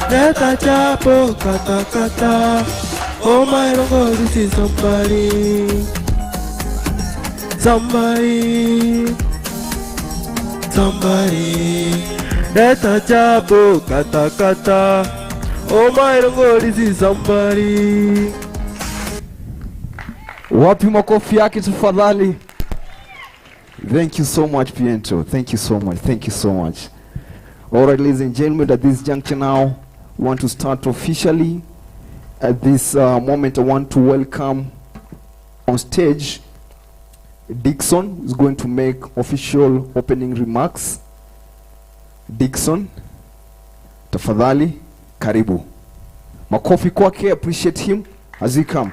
Leta chapo kata kata. Oh my God, this is somebody. Somebody. Somebody. Leta chapo kata kata. Oh my God, this is somebody. Wapi makofi yake tafadhali. Thank you so much, Pietro. Thank you so much. Thank you so much. All right, ladies and gentlemen, at this juncture now, we want to start officially. At this moment, I want to welcome on stage Dixon, who is going to make official opening remarks. Dixon, tafadhali, karibu. Makofi kwake, appreciate him as he come.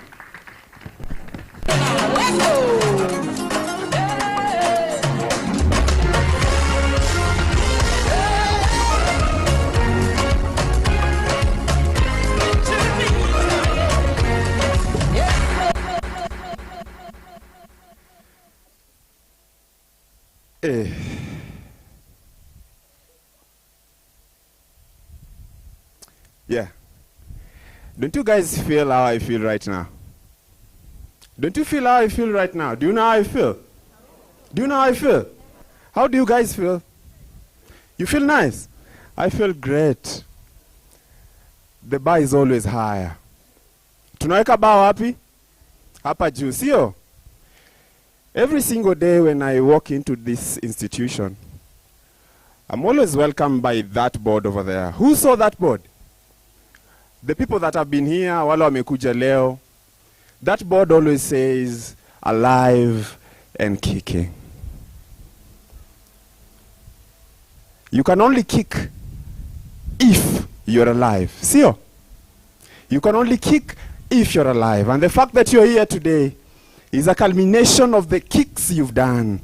Yeah. Don't you guys feel how I feel right now? Don't you feel how I feel right now? Do you know how I feel? Do you know how I feel? How do you guys feel? You feel nice? I feel great. The bar is always higher. Tunaweka bar wapi? Hapa juu, sio? Every single day when I walk into this institution, I'm always welcomed by that board over there. Who saw that board? The people that have been here, wale wamekuja leo, that board always says, alive and kicking. You can only kick if you're alive. Sio? You can only kick if you're alive. And the fact that you're here today is a culmination of the kicks you've done.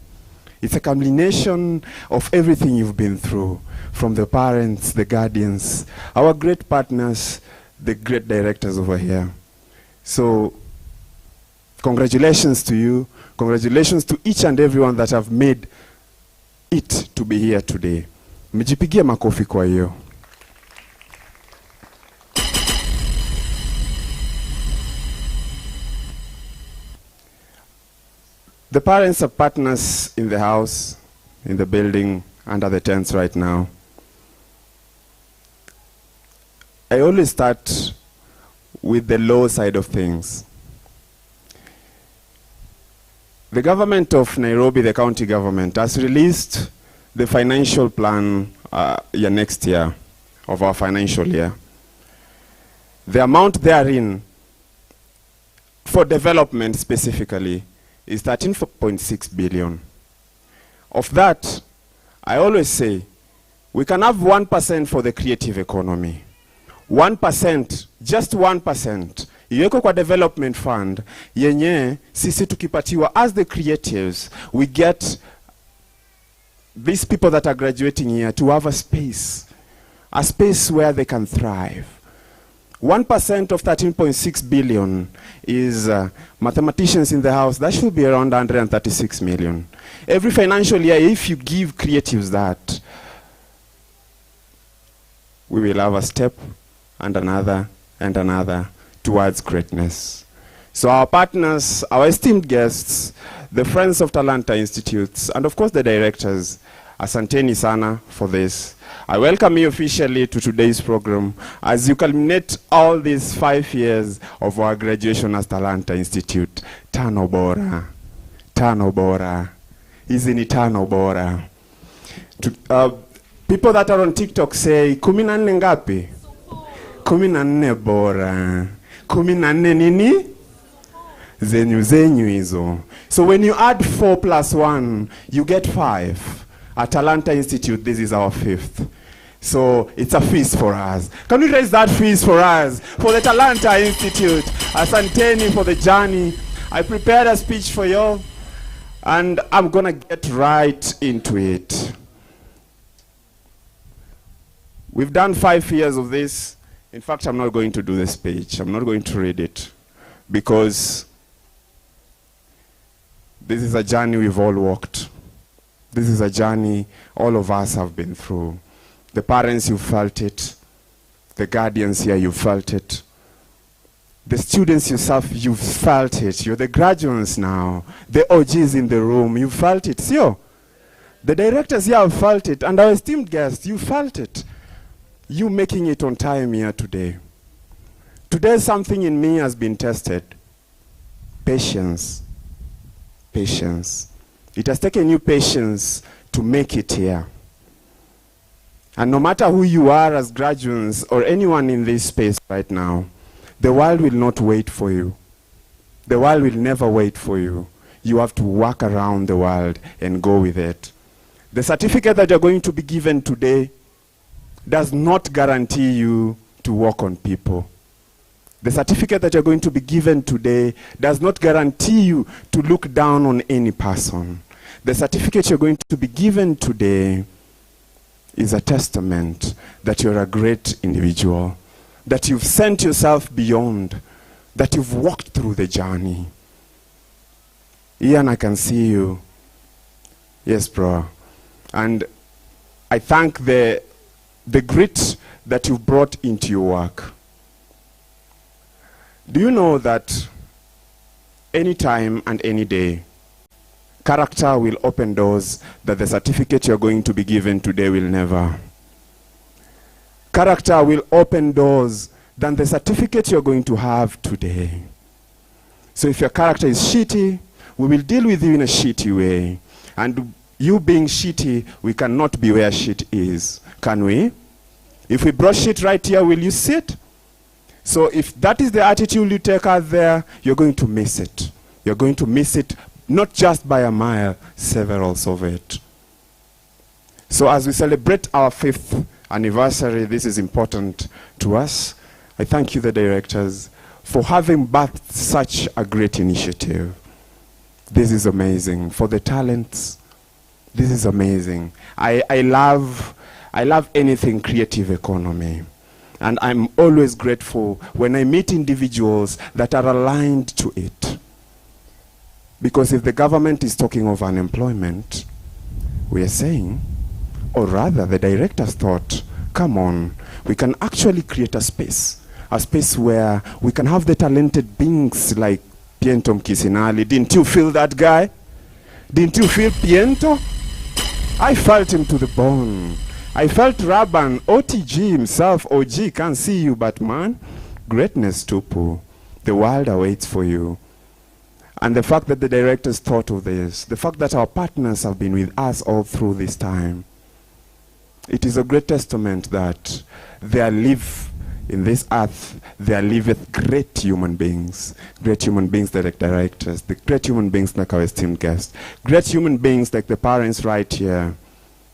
It's a culmination of everything you've been through, from the parents, the guardians, our great partners, the great directors over here. So, congratulations to you. Congratulations to each and everyone that have made it to be here today. Mjipigie makofi kwa hiyo. The parents are partners in the house, in the building, under the tents right now. I always start with the low side of things. The government of Nairobi, the county government, has released the financial plan next year, of our financial year. The amount therein for development specifically is 13.6 billion. Of that, I always say, we can have 1% for the creative economy. 1%, just 1%, iweko kwa development fund, yenye sisi tukipatiwa as the creatives, we get these people that are graduating here to have a space where they can thrive. 1% of 13.6 billion is mathematicians in the house. That should be around 136 million. Every financial year, if you give creatives that, we will have a step and another and another towards greatness. So our partners, our esteemed guests, the friends of Talanta Institutes, and of course the directors, asanteni sana for this. I welcome you officially to today's program as you culminate all these 5 years of our graduation as Talanta Institute. Tano bora. Tano bora. Hizi ni tano bora. People that are on TikTok say, 14 ngapi? 14 bora. 14 nini? Zenyu hizo. So when you add 4 plus 1, you get 5. At Talanta Institute, this is our 5th. So it's a feast for us. Can we raise that feast for us? For the Talanta Institute. Asanteni for the journey. I prepared a speech for you, and I'm going to get right into it. We've done 5 years of this. In fact, I'm not going to do the speech. I'm not going to read it, because this is a journey we've all walked. This is a journey all of us have been through. The parents, you felt it. The guardians here, you felt it. The students yourself, you felt it. You're the graduates now. The OGs in the room, you felt it. See? The directors here have felt it. And our esteemed guests, you felt it. You making it on time here today. Today something in me has been tested. Patience. Patience. It has taken you patience to make it here. And no matter who you are as graduates or anyone in this space right now, the world will not wait for you. The world will never wait for you. You have to walk around the world and go with it. The certificate that you're going to be given today does not guarantee you to walk on people. The certificate that you're going to be given today does not guarantee you to look down on any person. The certificate you're going to be given today is a testament that you're a great individual, that you've sent yourself beyond, that you've walked through the journey. Ian, I can see you. Yes, bro. And I thank the grit that you've brought into your work. Do you know that any time and any day, character will open doors that the certificate you're going to be given today will never? Character will open doors than the certificate you're going to have today. So if your character is shitty, we will deal with you in a shitty way. And you being shitty, we cannot be where shit is. Can we? If we brought shit right here, will you sit? So if that is the attitude you take out there, you're going to miss it. You're going to miss it, not just by a mile, several of it. So as we celebrate our 5th anniversary, this is important to us. I thank you, the directors, for having birthed such a great initiative. This is amazing. For the talents, this is amazing. I love anything creative economy. And I'm always grateful when I meet individuals that are aligned to it. Because if the government is talking of unemployment, we are saying, or rather the directors thought, come on, we can actually create a space where we can have the talented beings like Piento Mkisinali. Didn't you feel that guy? Didn't you feel Piento? I felt him to the bone. I felt Raban, OTG himself, OG, can't see you, but man, greatness tupu. The world awaits for you. And the fact that the directors thought of this, the fact that our partners have been with us all through this time, it is a great testament that there live in this earth, there liveth great human beings like the directors, the great human beings like our esteemed guests, great human beings like the parents right here,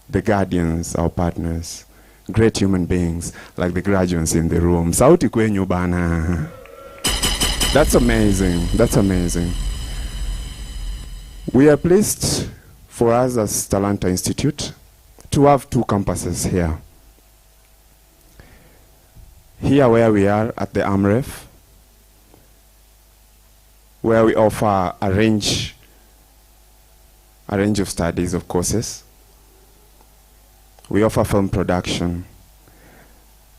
the guardians, our partners, great human beings like the graduates in the room. Sauti kwenyu bana. That's amazing. That's amazing. We are pleased for us as Talanta Institute to have 2 campuses here. Here where we are at the AMREF, where we offer a range of studies, of courses. We offer film production.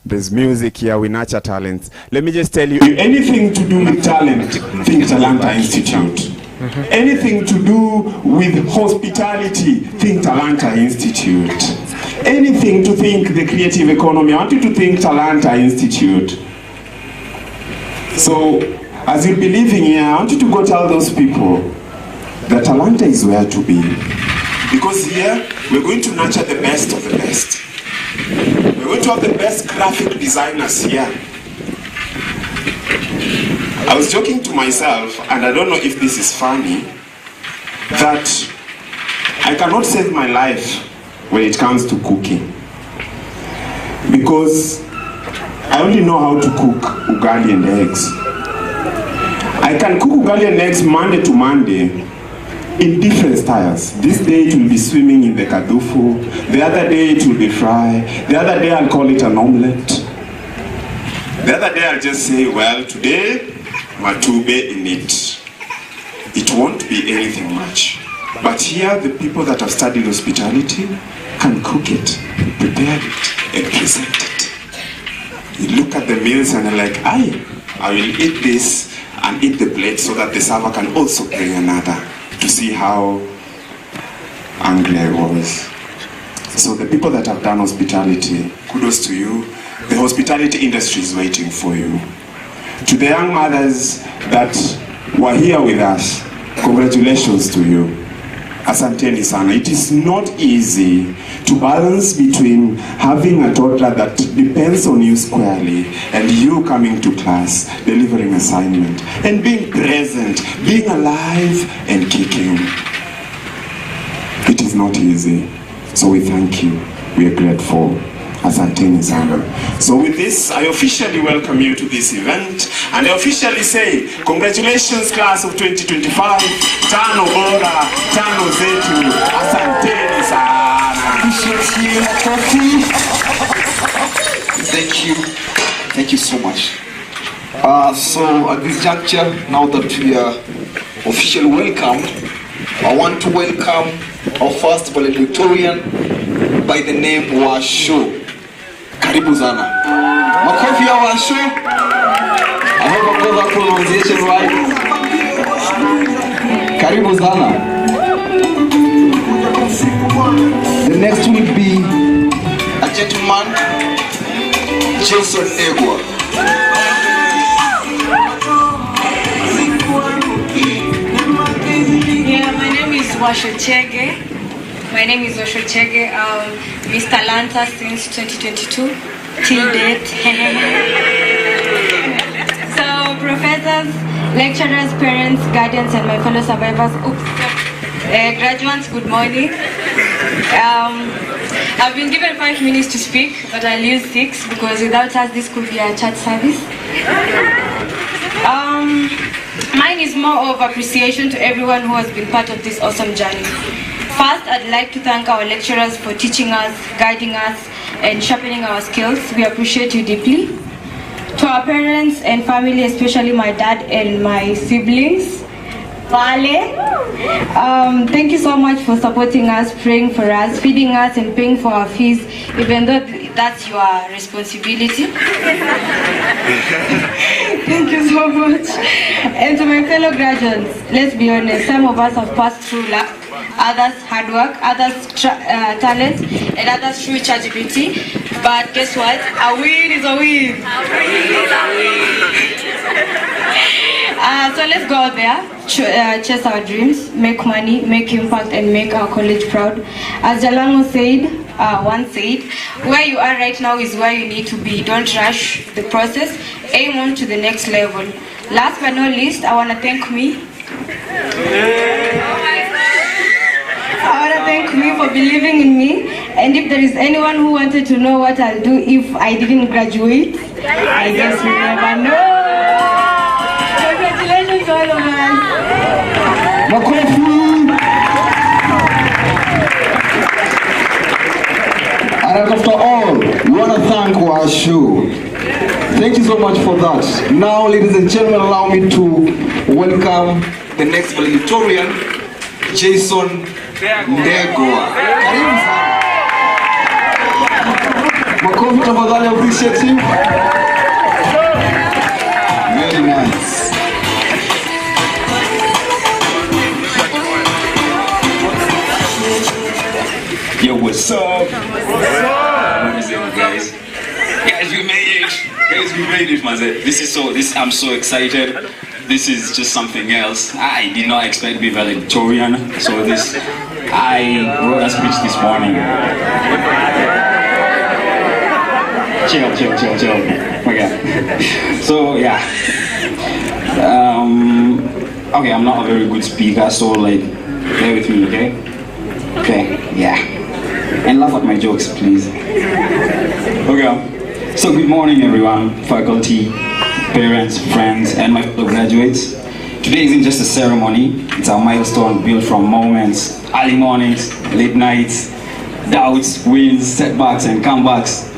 There's music here, we nurture talents. Let me just tell you, anything to do with talent, think Talanta Institute. Anything to do with hospitality, think Talanta Institute. Anything to think the creative economy, I want you to think Talanta Institute. So, as you'll be living here, I want you to go tell those people that Talanta is where to be. Because here, we're going to nurture the best of the best. We're going to have the best graphic designers here. I was joking to myself, and I don't know if this is funny, that I cannot save my life when it comes to cooking. Because I only know how to cook ugali and eggs. I can cook ugali and eggs Monday to Monday in different styles. This day it will be swimming in the kadufu, the other day it will be fry, the other day I'll call it an omelette. The other day I'll just say, well, today, matube in it. It won't be anything much. But here, the people that have studied hospitality can cook it, prepare it, and present it. It looks look at the meals and they're like, I will eat this and eat the plate so that the server can also bring another, to see how angry I was. So the people that have done hospitality, kudos to you. The hospitality industry is waiting for you. To the young mothers that were here with us, congratulations to you. Asanteni sana. It is not easy to balance between having a toddler that depends on you squarely and you coming to class, delivering assignment, and being present, being alive and kicking. It is not easy. So we thank you. We are grateful. Asanteni sana. So with this, I officially welcome you to this event, and I officially say, congratulations class of 2025, tano bora, tano zetu, asanteni sana. Thank you so much. So at this juncture, now that we are officially welcomed, I want to welcome our first valedictorian by the name Washo. Karibu sana. Makofi ya Washo. I hope I got that pronunciation right. Karibu sana. The next will be a gentleman, Jason Egwa. Yeah, my name is Washo Chege. Miss Talanta since 2022 till date. So, professors, lecturers, parents, guardians, and my fellow survivors, graduates, good morning. I've been given 5 minutes to speak, but I'll use 6 because without us this could be a church service. Mine is more of appreciation to everyone who has been part of this awesome journey. First, I'd like to thank our lecturers for teaching us, guiding us, and sharpening our skills. We appreciate you deeply. To our parents and family, especially my dad and my siblings, Vale, thank you so much for supporting us, praying for us, feeding us, and paying for our fees, even though that's your responsibility. Thank you so much. And to my fellow graduates, let's be honest, some of us have passed through luck, others hard work, others talent, and others through ChatGPT. But guess what? A win is a win. So let's go out there, chase our dreams, make money, make impact, and make our college proud. As Jalango said, once said, where you are right now is where you need to be. Don't rush the process. Aim on to the next level. Last but not least, I want to thank me. For believing in me, and if there is anyone who wanted to know what I'll do if I didn't graduate, I guess we never know. Congratulations all of us. And after all, we want to thank Washu. Thank you so much for that. Now, ladies and gentlemen, allow me to welcome the next valedictorian, Jason Ndegwa. Karibu sana. Makofi tafadhali, appreciate him. Very nice. Yo, what's up? What is it, guys? Guys, we made it. Man. I'm so excited. This is just something else. I did not expect to be valedictorian, so I wrote a speech this morning. Chill. Okay. So yeah. Okay, I'm not a very good speaker, so bear with me, okay? Okay, yeah. And laugh at my jokes, please. Okay. So good morning, everyone, faculty, parents, friends, and my fellow graduates. Today isn't just a ceremony, it's a milestone built from moments, early mornings, late nights, doubts, wins, setbacks, and comebacks.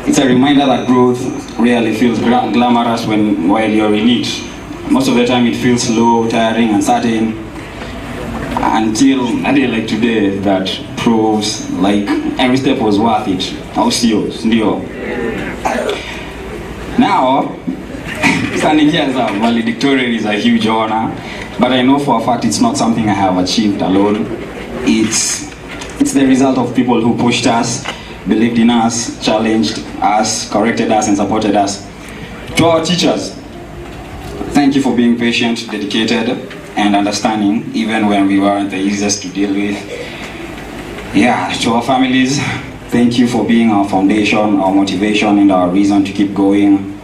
It's a reminder that growth rarely feels glamorous while you're in it. Most of the time it feels slow, tiring, uncertain, until a day like today that proves like every step was worth it. I'll see you. Now, standing here as a valedictorian is a huge honor, but I know for a fact it's not something I have achieved alone. It's the result of people who pushed us, believed in us, challenged us, corrected us, and supported us. To our teachers, thank you for being patient, dedicated, and understanding, even when we weren't the easiest to deal with. Yeah, to our families, thank you for being our foundation, our motivation, and our reason to keep going.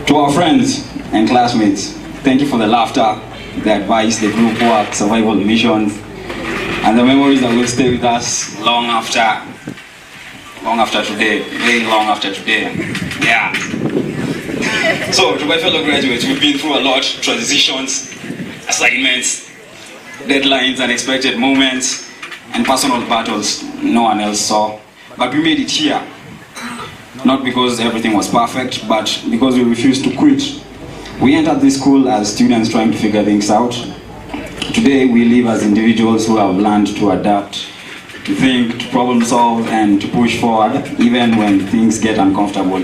To our friends and classmates, thank you for the laughter, the advice, the group work, survival missions, and the memories that will stay with us long after today, very long after today. Yeah. So, to my fellow graduates, we've been through a lot, transitions, assignments, deadlines, unexpected moments, and personal battles no one else saw. But we made it here. Not because everything was perfect, but because we refused to quit. We entered this school as students trying to figure things out. Today we live as individuals who have learned to adapt, to think, to problem solve, and to push forward even when things get uncomfortable.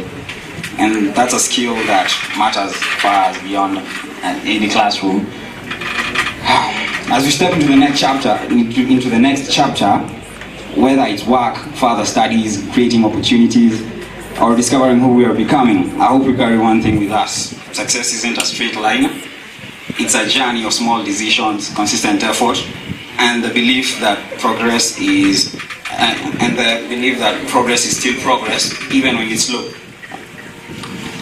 And that's a skill that matters far beyond any classroom. As we step into the next chapter, whether it's work, further studies, creating opportunities, or discovering who we are becoming, I hope we carry one thing with us. Success isn't a straight line. It's a journey of small decisions, consistent effort, and the belief that progress is still progress, even when it's slow.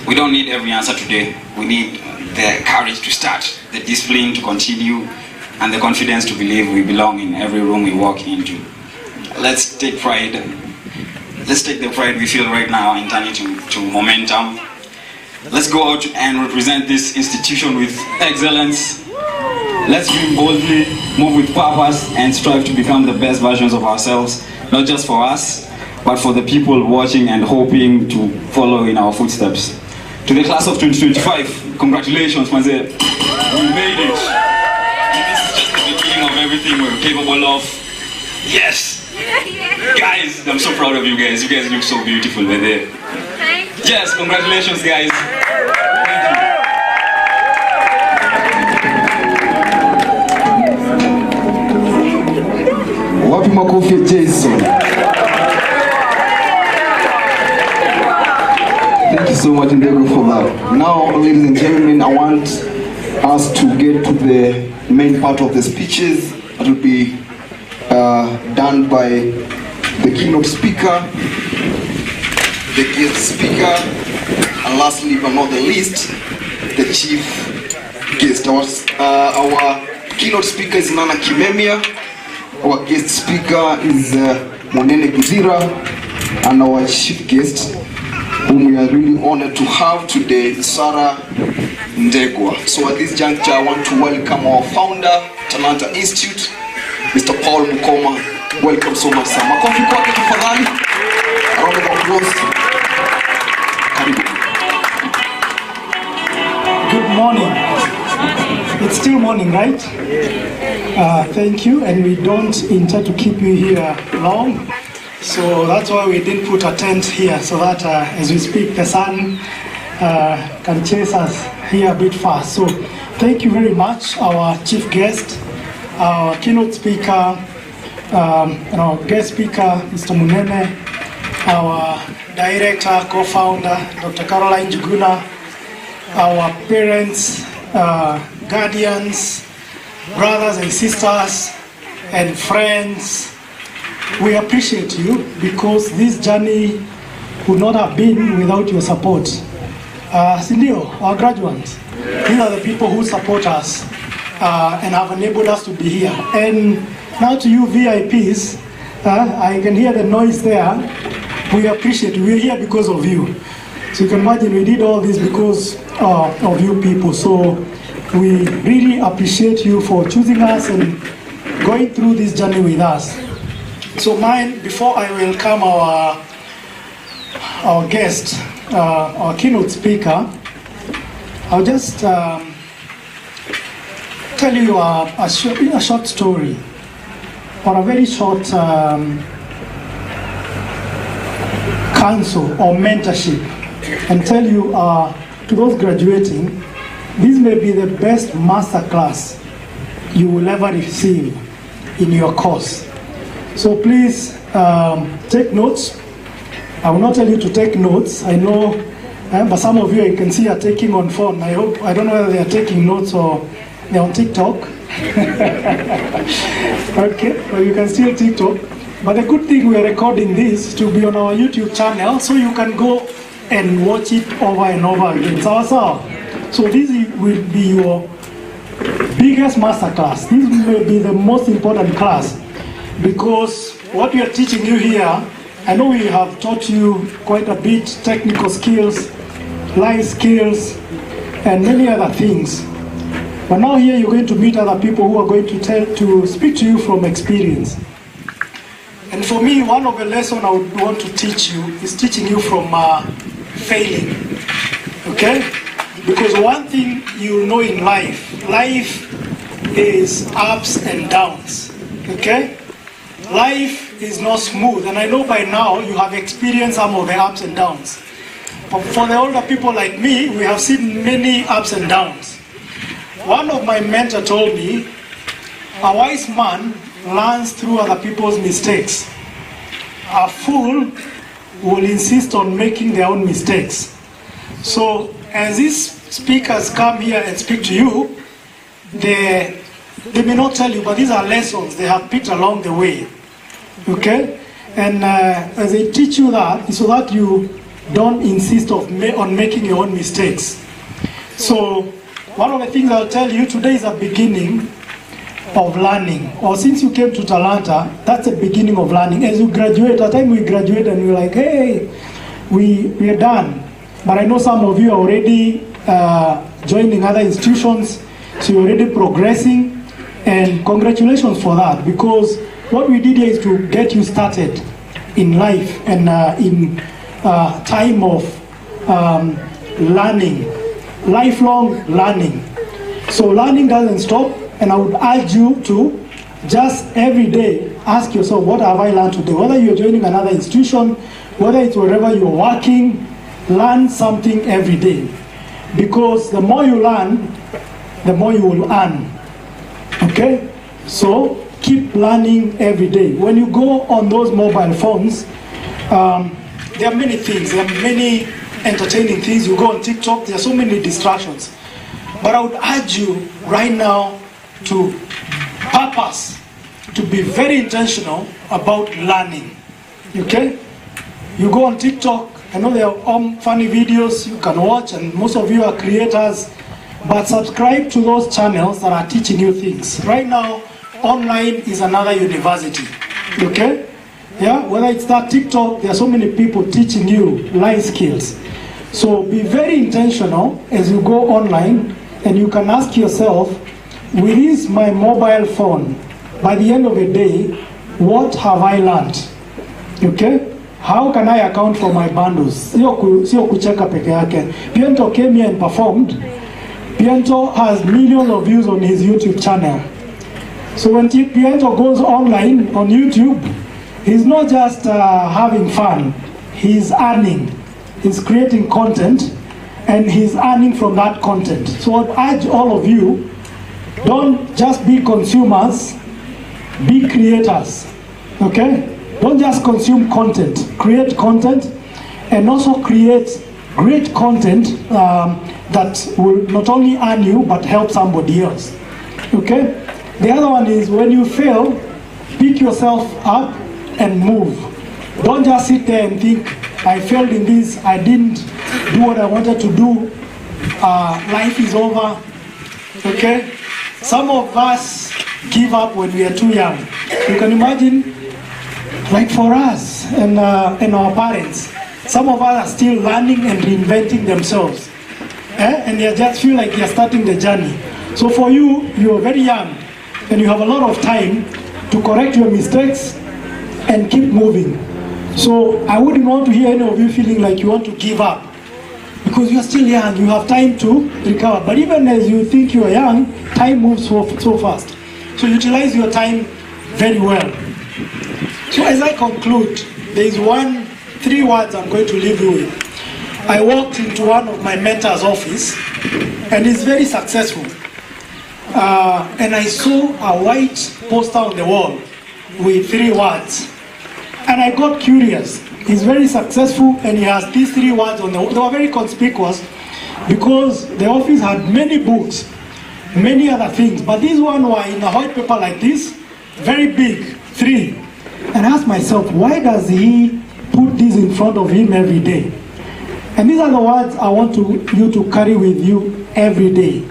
We don't need every answer today. We need the courage to start, the discipline to continue, and the confidence to believe we belong in every room we walk into. Let's take the pride we feel right now and turn it to momentum. Let's go out and represent this institution with excellence. Let's dream boldly, move with purpose, and strive to become the best versions of ourselves, not just for us, but for the people watching and hoping to follow in our footsteps. To the class of 2025, congratulations, Manze. We made it. And this is just the beginning of everything we're capable of. Yes! Guys, I'm so proud of you guys. You guys look so beautiful with it. Yes, congratulations, guys. Wapi makofi ya Jason. Thank you so much, Ndego, for that. Now, ladies and gentlemen, I want us to get to the main part of the speeches that will be done by the keynote speaker, the guest speaker, and lastly but not the least, the chief guest. Our keynote speaker is Nana Kimemia, our guest speaker is Monene Guzira, and our chief guest, whom we are really honored to have today, Sarah Ndegwa. So at this juncture, I want to welcome our founder, Talanta Institute, Mr. Paul Mukoma. Welcome so much, sir. Makofi kwake tafadhali. A round of applause. Good morning. It's still morning, right? Thank you, and we don't intend to keep you here long. So that's why we didn't put a tent here, so that as we speak, the sun can chase us here a bit fast. So thank you very much, our chief guest, our keynote speaker, and our guest speaker, Mr. Munene, our director, co-founder, Dr. Caroline Juguna, our parents, guardians, brothers and sisters, and friends. We appreciate you because this journey would not have been without your support. Sindio, our graduates, these are the people who support us and have enabled us to be here. And now to you VIPs, I can hear the noise there. We appreciate you. We're here because of you. So you can imagine we did all this because of you people. So we really appreciate you for choosing us and going through this journey with us. So before I welcome our guest, our keynote speaker, I'll just tell you a short story, or a very short counsel or mentorship and tell you, to those graduating, this may be the best master class you will ever receive in your course. So please take notes. I will not tell you to take notes. I know, but some of you I can see are taking on phone. I don't know whether they are taking notes or they're on TikTok. Okay, well, you can still TikTok. But the good thing, we are recording this to be on our YouTube channel, so you can go and watch it over and over again. So this will be your biggest master class. This may be the most important class, because what we are teaching you here, I know we have taught you quite a bit, technical skills, life skills, and many other things. But now here you're going to meet other people who are going to speak to you from experience. And for me, one of the lessons I would want to teach you is teaching you from failing, okay? Because one thing you know in life is ups and downs, okay? Life is not smooth, and I know by now you have experienced some of the ups and downs. But for the older people like me, we have seen many ups and downs. One of my mentors told me, a wise man learns through other people's mistakes. A fool will insist on making their own mistakes. So as these speakers come here and speak to you, they may not tell you, but these are lessons they have picked along the way. Okay? And as they teach you that, so that you don't insist on making your own mistakes. So one of the things I'll tell you today is a beginning of learning. Or since you came to Talanta, that's the beginning of learning. As you graduate, at the time we graduate and we're like, hey, we are done. But I know some of you are already joining other institutions, so you're already progressing, and congratulations for that, because what we did here is to get you started in life and in time of learning, lifelong learning. So learning doesn't stop, and I would urge you to just every day ask yourself, what have I learned today? Whether you're joining another institution, whether it's wherever you're working, learn something every day. Because the more you learn, the more you will earn. Okay? So keep learning every day. When you go on those mobile phones, there are many things. There are many entertaining things. You go on TikTok, there are so many distractions. But I would urge you right now to purpose, to be very intentional about learning. Okay? You go on TikTok, I know there are funny videos you can watch, and most of you are creators, but subscribe to those channels that are teaching you things. Right now, online is another university. Okay? Yeah, whether it's that TikTok, there are so many people teaching you life skills. So be very intentional as you go online, and you can ask yourself, with this my mobile phone, by the end of the day, what have I learned? Okay? How can I account for my bundles? Sio kucheka peke yake. Piento came here and performed. Piento has millions of views on his YouTube channel. So when Piento goes online on YouTube, he's not just having fun. He's earning. He's creating content, and he's earning from that content. So I urge all of you, don't just be consumers, be creators. Okay? Don't just consume content. Create content, and also create great content that will not only earn you, but help somebody else. Okay? The other one is, when you fail, pick yourself up and move. Don't just sit there and think, I failed in this, I didn't do what I wanted to do, life is over. Okay? Some of us give up when we are too young. You can imagine, like for us and our parents, some of us are still learning and reinventing themselves. And they just feel like they're starting the journey. So for you, you're very young, and you have a lot of time to correct your mistakes and keep moving. So I wouldn't want to hear any of you feeling like you want to give up, because you're still young, you have time to recover. But even as you think you are young, time moves so fast. So utilize your time very well. So as I conclude, there is 3 words I'm going to leave you with. I walked into one of my mentor's office, and he's very successful. And I saw a white poster on the wall with 3 words. And I got curious. He's very successful, and he has these 3 words on the wall. They were very conspicuous because the office had many books, many other things. But these one were in a white paper like this, very big, 3. And I asked myself, why does he put this in front of him every day? And these are the words I want you to carry with you every day.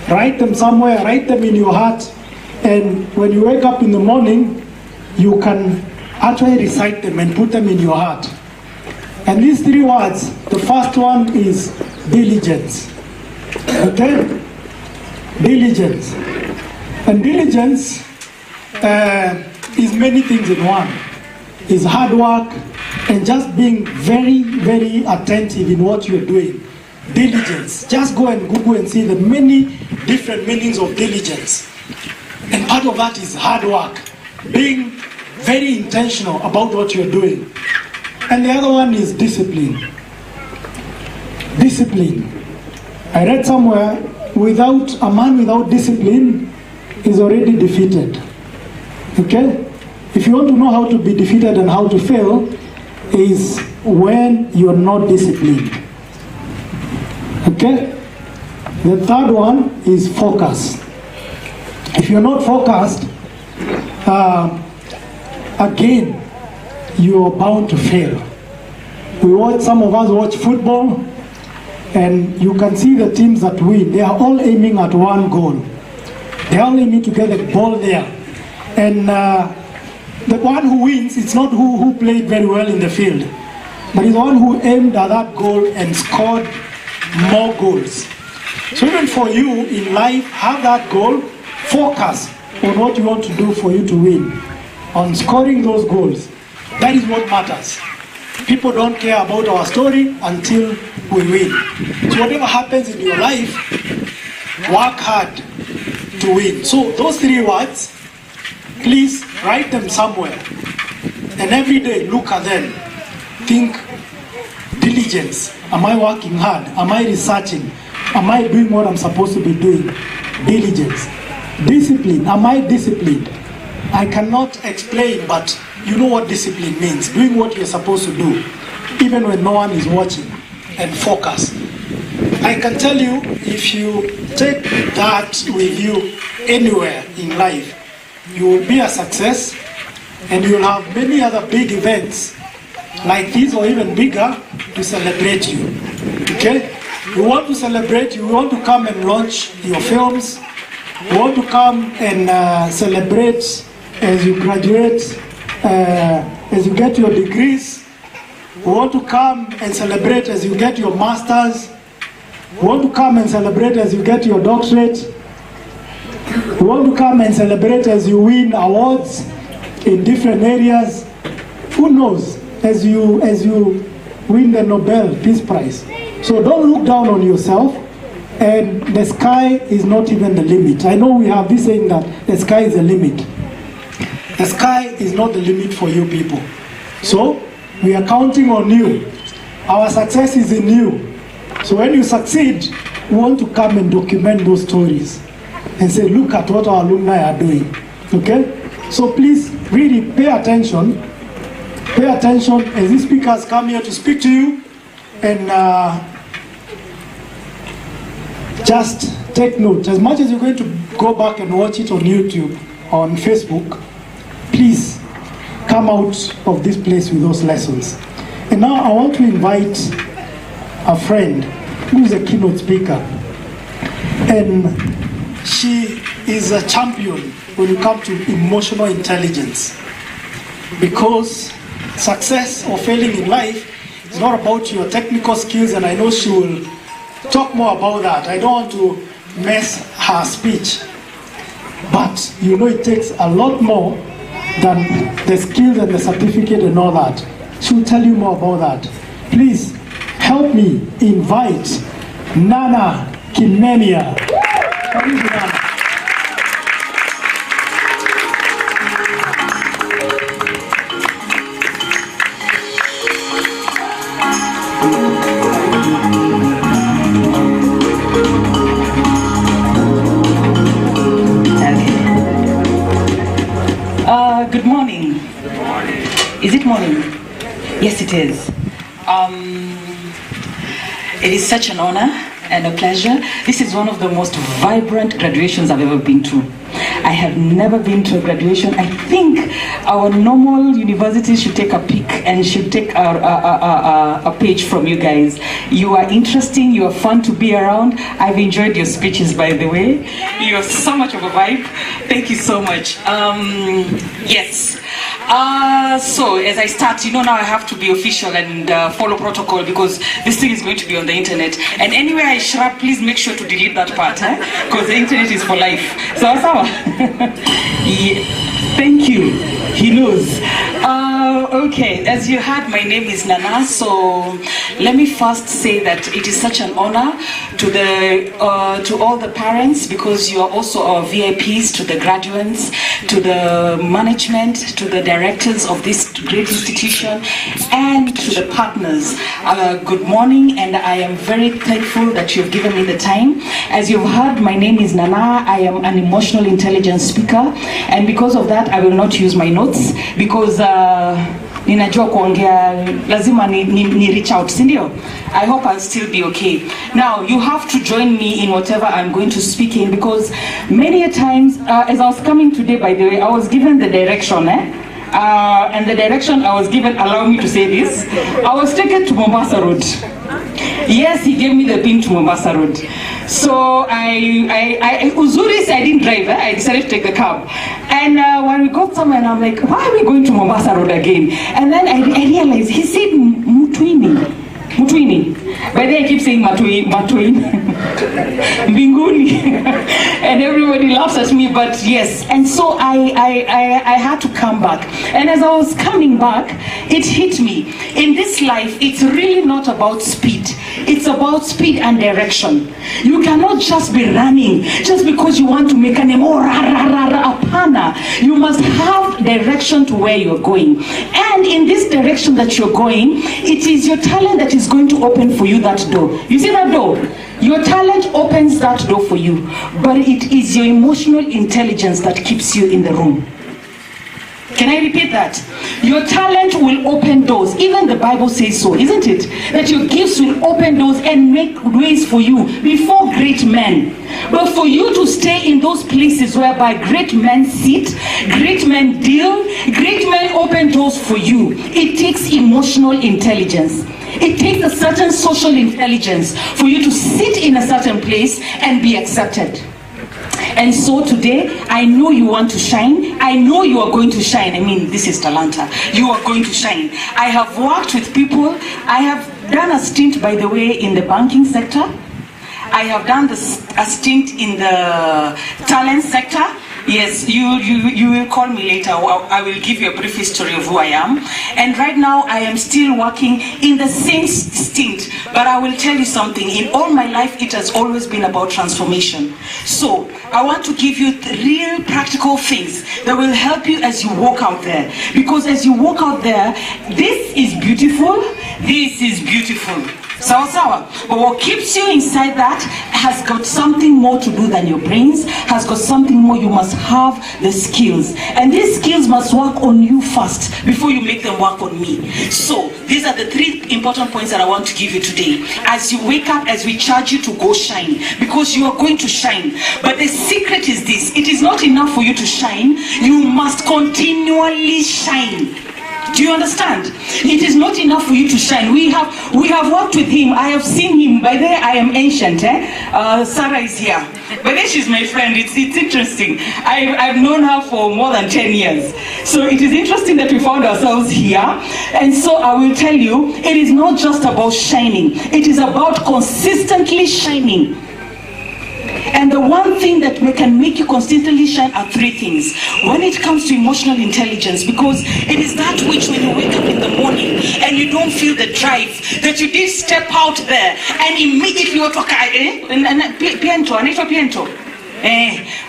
Write them somewhere, write them in your heart, and when you wake up in the morning, you can actually recite them and put them in your heart. And these 3 words, the first one is diligence. Okay? Diligence. And diligence is many things in one. It's hard work and just being very, very attentive in what you're doing. Diligence. Just go and Google and see the many different meanings of diligence. And part of that is hard work. Being very intentional about what you're doing. And the other one is discipline. Discipline. I read somewhere, a man without discipline is already defeated. Okay? If you want to know how to be defeated and how to fail, is when you're not disciplined. Okay? The third one is focus. If you're not focused, again, you're bound to fail. Some of us watch football, and you can see the teams that win. They are all aiming at one goal. They are all aiming to get the ball there. And the one who wins, it's not who played very well in the field, but it's the one who aimed at that goal and scored more goals. So even for you in life, have that goal, focus on what you want to do for you to win, on scoring those goals. That is what matters. People don't care about our story until we win. So whatever happens in your life, work hard to win. So those 3 words, please write them somewhere. And every day look at them. Think, diligence. Am I working hard? Am I researching? Am I doing what I'm supposed to be doing? Diligence. Discipline. Am I disciplined? I cannot explain, but you know what discipline means. Doing what you're supposed to do, even when no one is watching, and focus. I can tell you, if you take that with you anywhere in life, you will be a success, and you will have many other big events like this or even bigger to celebrate you. Okay? We want to celebrate you. We want to come and launch your films. We want to come and celebrate as you graduate, as you get your degrees. We want to come and celebrate as you get your masters. We want to come and celebrate as you get your doctorate. We want to come and celebrate as you win awards in different areas. Who knows, as you win the Nobel Peace Prize. So don't look down on yourself, and the sky is not even the limit. I know we have this saying that the sky is the limit. The sky is not the limit for you people. So we are counting on you. Our success is in you. So when you succeed, we want to come and document those stories and say, look at what our alumni are doing. Okay? So please really pay attention. Pay attention as these speakers come here to speak to you, and just take note. As much as you're going to go back and watch it on YouTube, on Facebook, please come out of this place with those lessons. And now I want to invite a friend who is a keynote speaker, and she is a champion when you come to emotional intelligence, because success or failing in life is not about your technical skills, and I know she will talk more about that. I don't want to mess her speech, but you know it takes a lot more than the skills and the certificate and all that. She will tell you more about that. Please help me invite Nana Kimemia. Karibu Nana. it is. It is such an honor and a pleasure. This is one of the most vibrant graduations I've ever been to. I have never been to a graduation. I think our normal universities should take a peek and should take a page from you guys. You are interesting, you are fun to be around. I've enjoyed your speeches, by the way. You're so much of a vibe. Thank you so much. Yes. So as I start, now I have to be official and follow protocol because this thing is going to be on the internet. And anywhere I shrub, please make sure to delete that part, because the internet is for life. So, yeah. Thank you. He knows. Okay, as you heard, my name is Nana. So let me first say that it is such an honor to all the parents, because you are also our VIPs, to the graduates, to the management, to the directors of this great institution, and to the partners. Good morning, and I am very thankful that you've given me the time. As you've heard, my name is Nana. I am an emotional intelligence speaker, and because of that, I will not use my notes because ninajua kuongea lazima ni reach out, sindio? I hope I'll still be okay. Now, you have to join me in whatever I'm going to speak in, because many a times, as I was coming today, by the way, I was given the direction, and the direction I was given, allow me to say this, I was taken to Mombasa Road. Yes, he gave me the pin to Mombasa Road. So Uzuri said I didn't drive, I decided to take the cab. And when we got somewhere, and I'm like, why are we going to Mombasa Road again? And then I realized, he said Mutwini. By then I keep saying Matuin. Mbinguni. And everybody laughs at me, but yes. And so I had to come back. And as I was coming back, it hit me. In this life, it's really not about speed. It's about speed and direction. You cannot just be running just because you want to make a name. You must have direction to where you're going. And in this direction that you're going, it is your talent that is going to open for you that door. You see that door? Your talent opens that door for you, but it is your emotional intelligence that keeps you in the room. Can I repeat that? Your talent will open doors. Even the Bible says so, isn't it? That your gifts will open doors and make ways for you before great men. But for you to stay in those places whereby great men sit, great men deal, great men open doors for you, it takes emotional intelligence. It takes a certain social intelligence for you to sit in a certain place and be accepted. And so today, I know you want to shine. I know you are going to shine. I mean, this is Talanta. You are going to shine. I have worked with people. I have done a stint, by the way, in the banking sector. I have done a stint in the talent sector. Yes, you will call me later. I will give you a brief history of who I am. And right now, I am still working in the same stint. But I will tell you something. In all my life, it has always been about transformation. So, I want to give you real practical things that will help you as you walk out there. Because as you walk out there, this is beautiful. This is beautiful. Sawa. But what keeps you inside that has got something more to do than your brains, has got something more. You must have the skills. And these skills must work on you first before you make them work on me. So, these are the 3 important points that I want to give you today. As you wake up, as we charge you to go shine, because you are going to shine. But the secret is this: it is not enough for you to shine, you must continually shine. Do you understand? It is not enough for you to shine. We have worked with him. I have seen him. By the way, I am ancient. Sarah is here. By the way, she's my friend. It's interesting. I've known her for more than 10 years. So it is interesting that we found ourselves here. And so I will tell you, it is not just about shining. It is about consistently shining. And the one thing that can make you consistently shine are 3 things. When it comes to emotional intelligence, because it is that which, when you wake up in the morning and you don't feel the drive, that you did step out there and immediately you're talking, piento.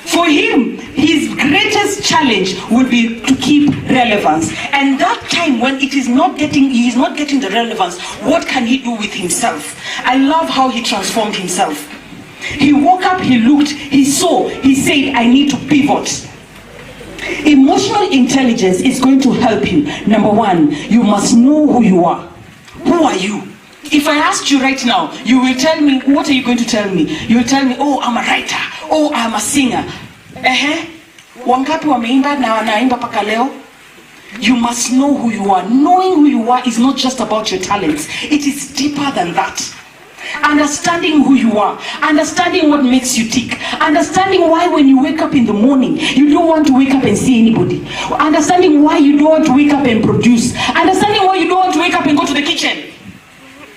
For him, his greatest challenge will be to keep relevance. And that time when he is not getting the relevance, what can he do with himself? I love how he transformed himself. He woke up, he looked, he saw, he said, I need to pivot. Emotional intelligence is going to help you. Number 1, you must know who you are. Who are you? If I asked you right now, you will tell me, what are you going to tell me? You will tell me, oh, I'm a writer. Oh, I'm a singer. Wangapi wameimba na wanaimba paka leo? You must know who you are. Knowing who you are is not just about your talents. It is deeper than that. Understanding who you are, understanding what makes you tick, understanding why when you wake up in the morning, you don't want to wake up and see anybody, understanding why you don't want to wake up and produce, understanding why you don't want to wake up and go to the kitchen.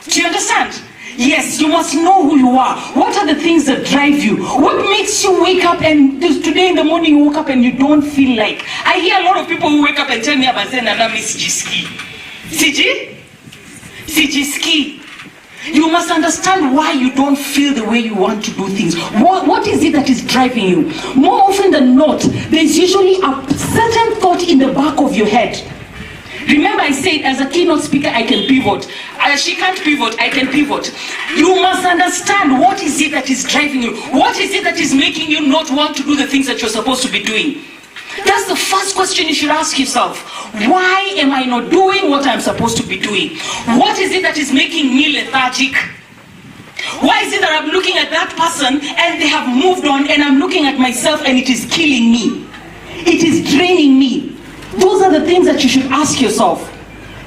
Do you understand? Yes, you must know who you are. What are the things that drive you? What makes you wake up and today in the morning you woke up and you don't feel like? I hear a lot of people who wake up and tell me about Sijiski. Sijiski. You must understand why you don't feel the way you want to do things. What is it that is driving you? More often than not, there's usually a certain thought in the back of your head. Remember I said as a keynote speaker I can pivot. She can't pivot, I can pivot. You must understand what is it that is driving you. What is it that is making you not want to do the things that you're supposed to be doing? That's the first question you should ask yourself. Why am I not doing what I'm supposed to be doing? What is it that is making me lethargic? Why is it that I'm looking at that person and they have moved on and I'm looking at myself and it is killing me? It is draining me. Those are the things that you should ask yourself.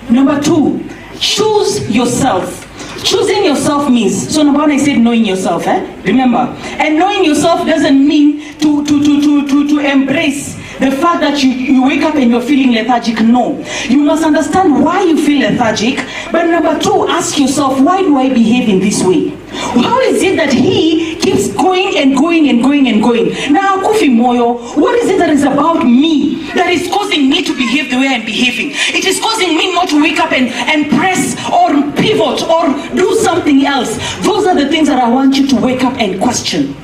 Number 2, choose yourself. Choosing yourself means, so number 1 I said knowing yourself, remember? And knowing yourself doesn't mean to embrace the fact that you wake up and you're feeling lethargic. No. You must understand why you feel lethargic. But number 2, ask yourself, why do I behave in this way? How is it that he keeps going and going and going and going? Now, Kofi Moyo, what is it that is about me that is causing me to behave the way I'm behaving? It is causing me not to wake up and press or pivot or do something else. Those are the things that I want you to wake up and question.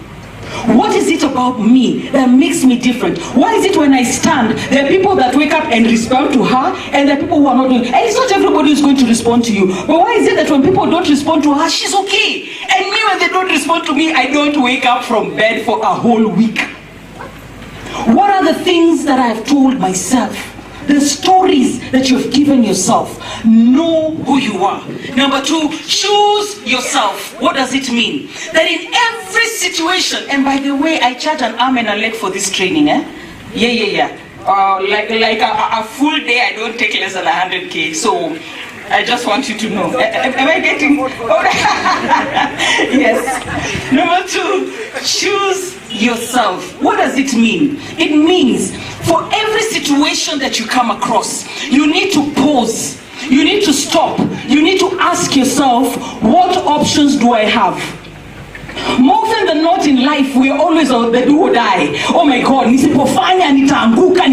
What is it about me that makes me different? Why is it when I stand, there are people that wake up and respond to her, and there are people who are not doing? And it's not everybody who's going to respond to you. But why is it that when people don't respond to her, she's okay? And me, when they don't respond to me, I don't wake up from bed for a whole week. What are the things that I've told myself? The stories that you've given yourself. Know who you are. Number 2, choose yourself. What does it mean? That in every situation, and by the way, I charge an arm and a leg for this training, Yeah. Like a full day, I don't take less than 100K. So I just want you to know. Am I getting? Yes. Number 2, choose yourself. What does it mean? It means for every situation that you come across, you need to pause. You need to stop. You need to ask yourself, what options do I have? More often than not in life, we are always on the do or die. Oh my God, nisipofanya nitaanguka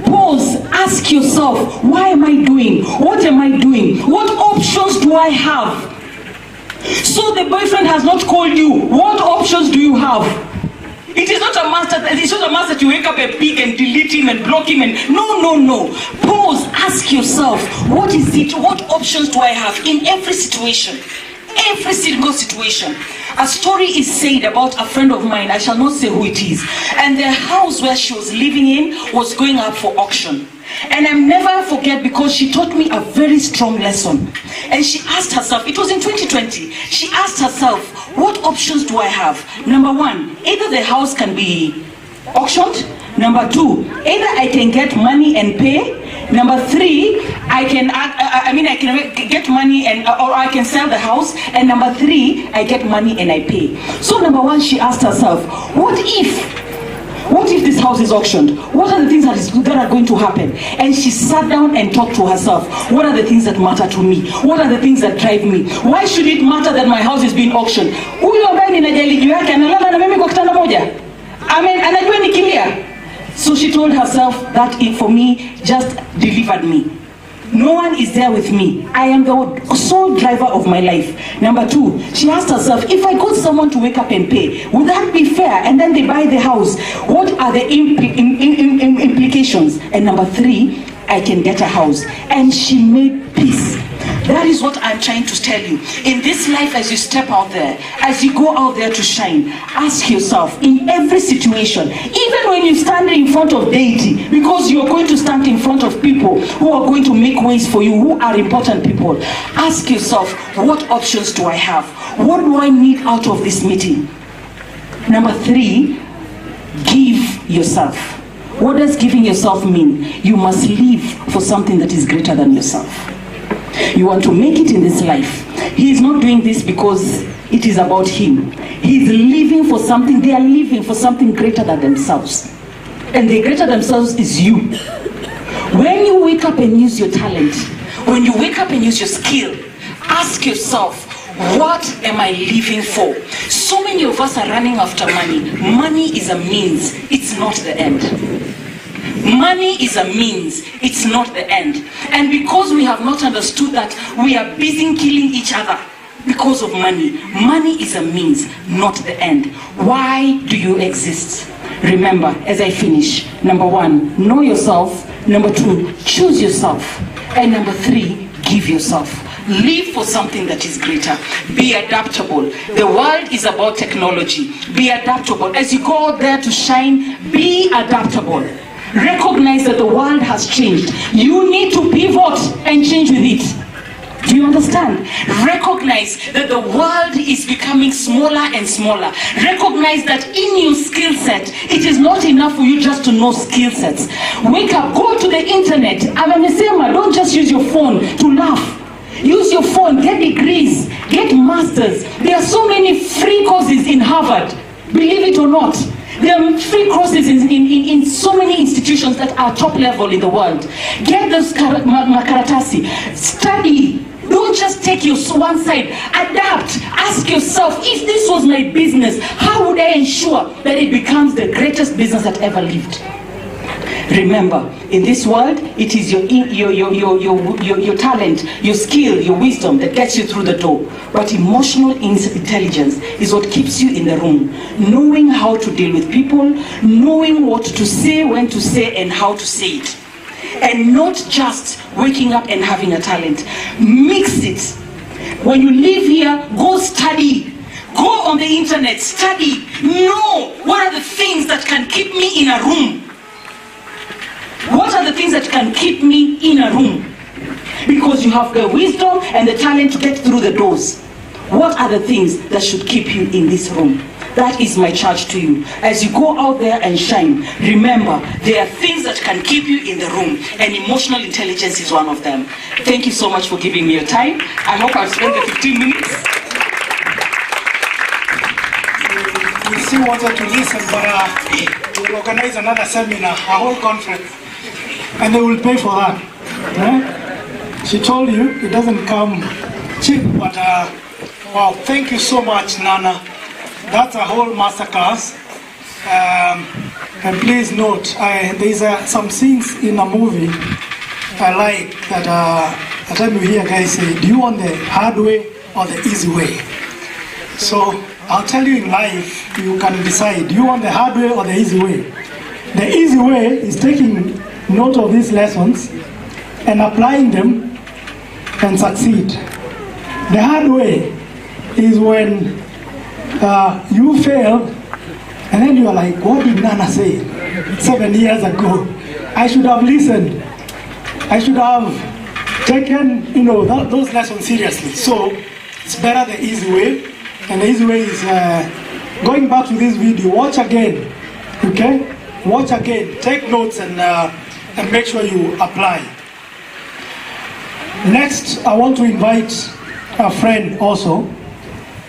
Pause, ask yourself, why am I doing? What am I doing? What options do I have? So the boyfriend has not called you. What options do you have? It is not a master. It's not a master that you wake up and pick and delete him and block him and no. Pause, ask yourself, what is it? What options do I have in every situation? Every single situation. A story is said about a friend of mine, I shall not say who it is, and the house where she was living in was going up for auction. And I'll never forget, because she taught me a very strong lesson. And she asked herself, it was in 2020, she asked herself, what options do I have? Number 1, either the house can be auctioned. Number 2, either I can get money and pay. Number 3, I can get money and or I can sell the house. And number 3, I get money and I pay. So number 1, she asked herself, what if this house is auctioned? What are the things that are going to happen? And she sat down and talked to herself. What are the things that matter to me? What are the things that drive me? Why should it matter that my house is being auctioned? Huyo ambaye ninajali juu yake analala na mimi kwa kitanda moja. Anajua nikilia. So she told herself that it for me just delivered me. No one is there with me. I am the sole driver of my life. Number 2, she asked herself, if I got someone to wake up and pay, would that be fair? And then they buy the house. What are the implications? And number 3, I can get a house. And she made peace. That is what I'm trying to tell you. In this life, as you step out there, as you go out there to shine, ask yourself in every situation, even when you stand in front of deity, because you're going to stand in front of people who are going to make ways for you, who are important people, ask yourself, what options do I have? What do I need out of this meeting? Number 3, give yourself. What does giving yourself mean? You must live for something that is greater than yourself. You want to make it in this life. He is not doing this because it is about him. He is living for something. They are living for something greater than themselves. And the greater themselves is you. When you wake up and use your talent, when you wake up and use your skill, ask yourself, what am I living for? So many of us are running after money. Money is a means, it's not the end. Money is a means, it's not the end. And because we have not understood that, we are busy killing each other because of money. Money is a means, not the end. Why do you exist? Remember, as I finish, number 1, know yourself. Number 2, choose yourself. And number 3, give yourself. Live for something that is greater. Be adaptable. The world is about technology. Be adaptable. As you go out there to shine, be adaptable. Recognize that the world has changed. You need to pivot and change with it. Do you understand? Recognize that the world is becoming smaller and smaller. Recognize that in your skill set, it is not enough for you just to know skill sets. Wake up, go to the internet. Don't just use your phone to laugh. Use your phone, get degrees, get masters. There are so many free courses in Harvard, believe it or not. There are free courses in so many institutions that are top level in the world. Get those makaratasi, study. Don't just take your one side, adapt. Ask yourself, if this was my business, how would I ensure that it becomes the greatest business that ever lived? Remember, in this world, it is your talent, your skill, your wisdom that gets you through the door. But emotional intelligence is what keeps you in the room. Knowing how to deal with people, knowing what to say, when to say, and how to say it. And not just waking up and having a talent. Mix it. When you live here, go study. Go on the internet, study. Know what are the things that can keep me in a room. What are the things that can keep me in a room? Because you have the wisdom and the talent to get through the doors. What are the things that should keep you in this room? That is my charge to you. As you go out there and shine, remember, there are things that can keep you in the room, and emotional intelligence is one of them. Thank you so much for giving me your time. I hope I've spent the 15 minutes. We still wanted to listen, but we'll organize another seminar, a whole conference. And they will pay for that. She told you it doesn't come cheap, but wow, thank you so much, Nana. That's a whole masterclass. And please note, there's some scenes in a movie I like that at time you hear guys say, do you want the hard way or the easy way? So I'll tell you in life, you can decide, do you want the hard way or the easy way? The easy way is taking note of these lessons and applying them and succeed. The hard way is when you fail and then you are like, what did Nana say 7 years ago? I should have listened. I should have taken those lessons seriously. So it's better the easy way. And the easy way is going back to this video, watch again, okay? Watch again, take notes and make sure you apply. Next, I want to invite a friend also,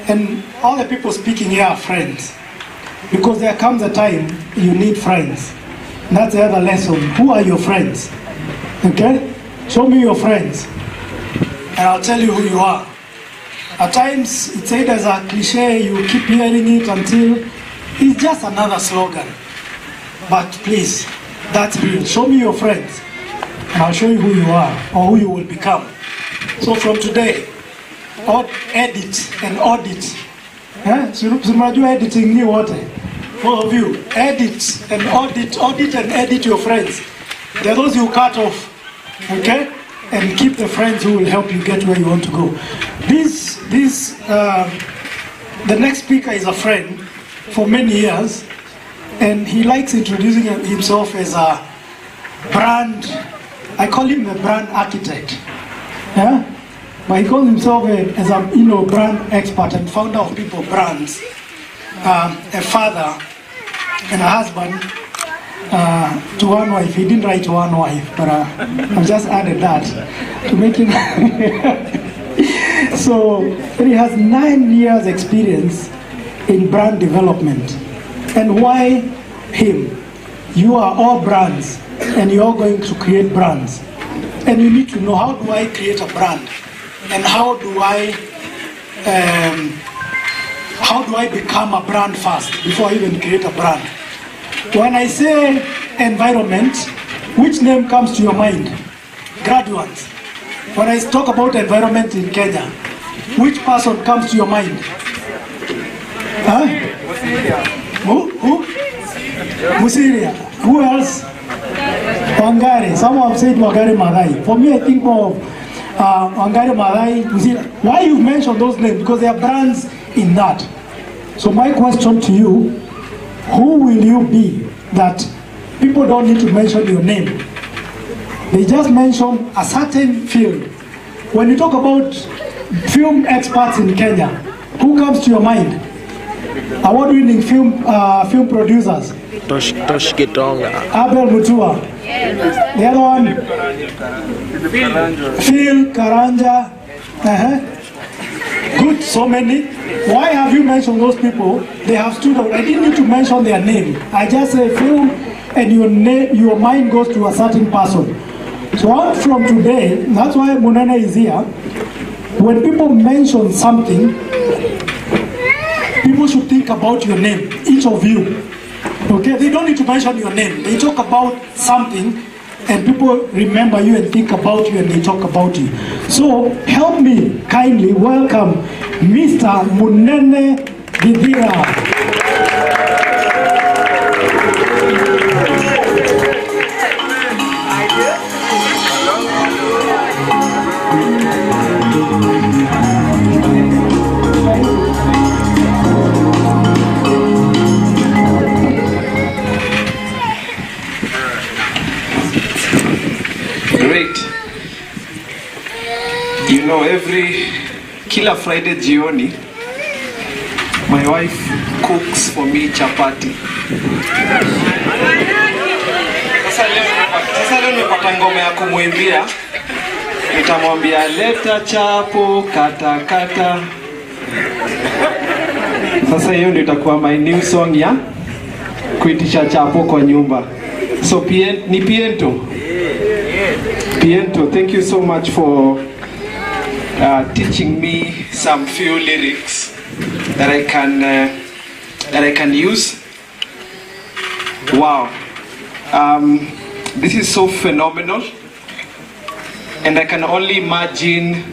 and all the people speaking here are friends, because there comes a time you need friends. And that's the other lesson. Who are your friends? Okay? Show me your friends, and I'll tell you who you are. At times, it's said as a cliche, you keep hearing it until it's just another slogan. But please, that's real. Show me your friends, and I'll show you who you are, or who you will become. So from today, edit and audit. So editing me what? All of you, edit and audit and edit your friends. There are those you cut off, okay? and keep the friends who will help you get where you want to go. The next speaker is a friend for many years, and he likes introducing himself as a brand, I call him a brand architect. Yeah? But he calls himself as a brand expert and founder of People Brands, a father and a husband to one wife. He didn't write one wife, but I've just added that to make him. So he has 9 years experience in brand development. And why him? You are all brands, and you're going to create brands. And you need to know, how do I create a brand? And how do I become a brand first before I even create a brand? When I say environment, which name comes to your mind? Graduates. When I talk about environment in Kenya, which person comes to your mind? Huh? Who? Musiria. Who else? Wangari. Some have said Wangari Maathai. For me, I think more of Wangari Maathai, Musiria. Why you mention those names? Because they are brands in that. So my question to you, who will you be that people don't need to mention your name? They just mention a certain field. When you talk about film experts in Kenya, who comes to your mind? Award-winning film producers. Tosh Gitonga. Abel Mutua. The other one? Phil Karanja. Good, so many. Why have you mentioned those people? They have stood out. I didn't need to mention their name. I just say Phil, and your mind goes to a certain person. So on from today, that's why Munene is here. When people mention something, people should think about your name, each of you. Okay, they don't need to mention your name. They talk about something, and people remember you and think about you, and they talk about you. So help me kindly welcome Mr. Munene Githira. Great. You know, kila Friday jioni, my wife cooks for me chapati. Sasa leo nimepata ngoma ya kumwimbia. Nitamwambia leta chapo kata kata. Sasa hiyo ndio itakuwa my new song ya kuitisha chapo kwa nyumba. So Piento, thank you so much for teaching me some few lyrics that I can use. Wow, this is so phenomenal, and I can only imagine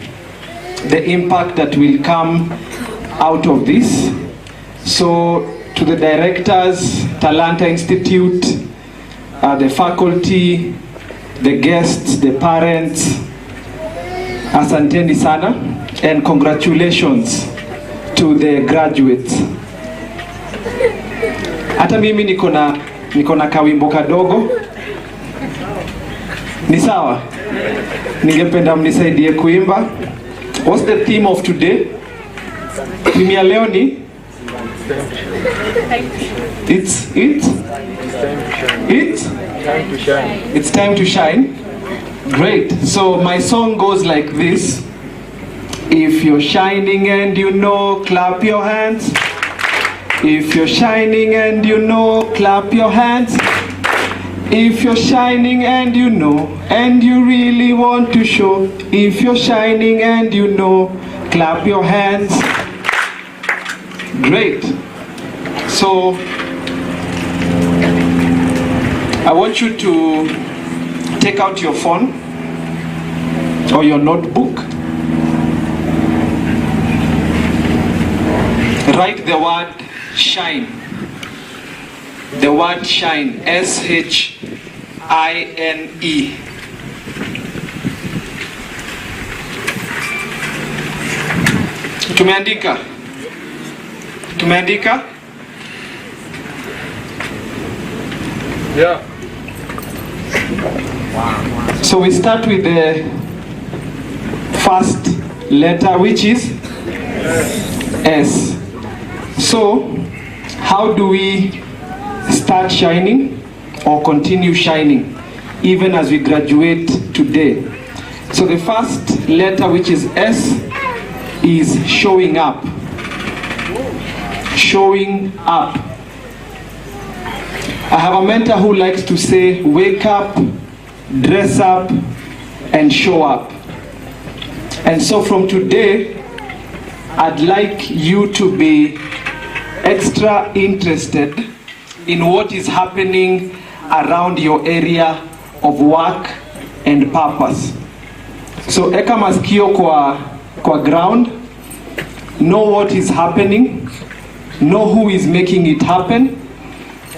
the impact that will come out of this. So to the directors, Talanta Institute, the faculty, the guests, the parents, asanteni sana, and congratulations to the graduates. Hata mimi niko na kawimbo kadogo. Ni sawa? Ningependa mnisaidie kuimba. What's the theme of today? Theme ya leo ni? It's time to shine. Great. So my song goes like this. If you're shining and you know, clap your hands. If you're shining and you know, clap your hands. If you're shining and you know, and you really want to show. If you're shining and you know, clap your hands. Great. So I want you to take out your phone or your notebook. Write the word shine. The word shine. S-H-I-N-E. Tumeandika? Yeah. So we start with the first letter, which is S. So how do we start shining or continue shining even as we graduate today? So the first letter, which is S, is showing up. Showing up. I have a mentor who likes to say, wake up, dress up, and show up. And so from today, I'd like you to be extra interested in what is happening around your area of work and purpose. So eka masikio kwa ground, know what is happening, know who is making it happen,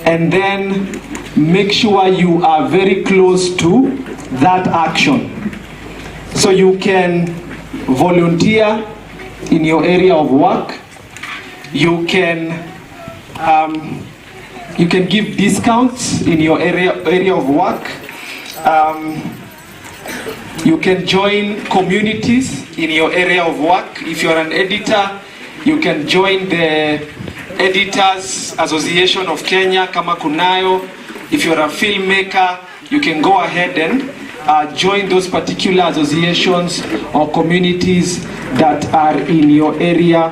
and then make sure you are very close to that action. So you can volunteer in your area of work, you can give discounts in your area of work, you can join communities in your area of work. If you're an editor, you can join the Editors Association of Kenya, kama kunayo. If you're a filmmaker, you can go ahead and join those particular associations or communities that are in your area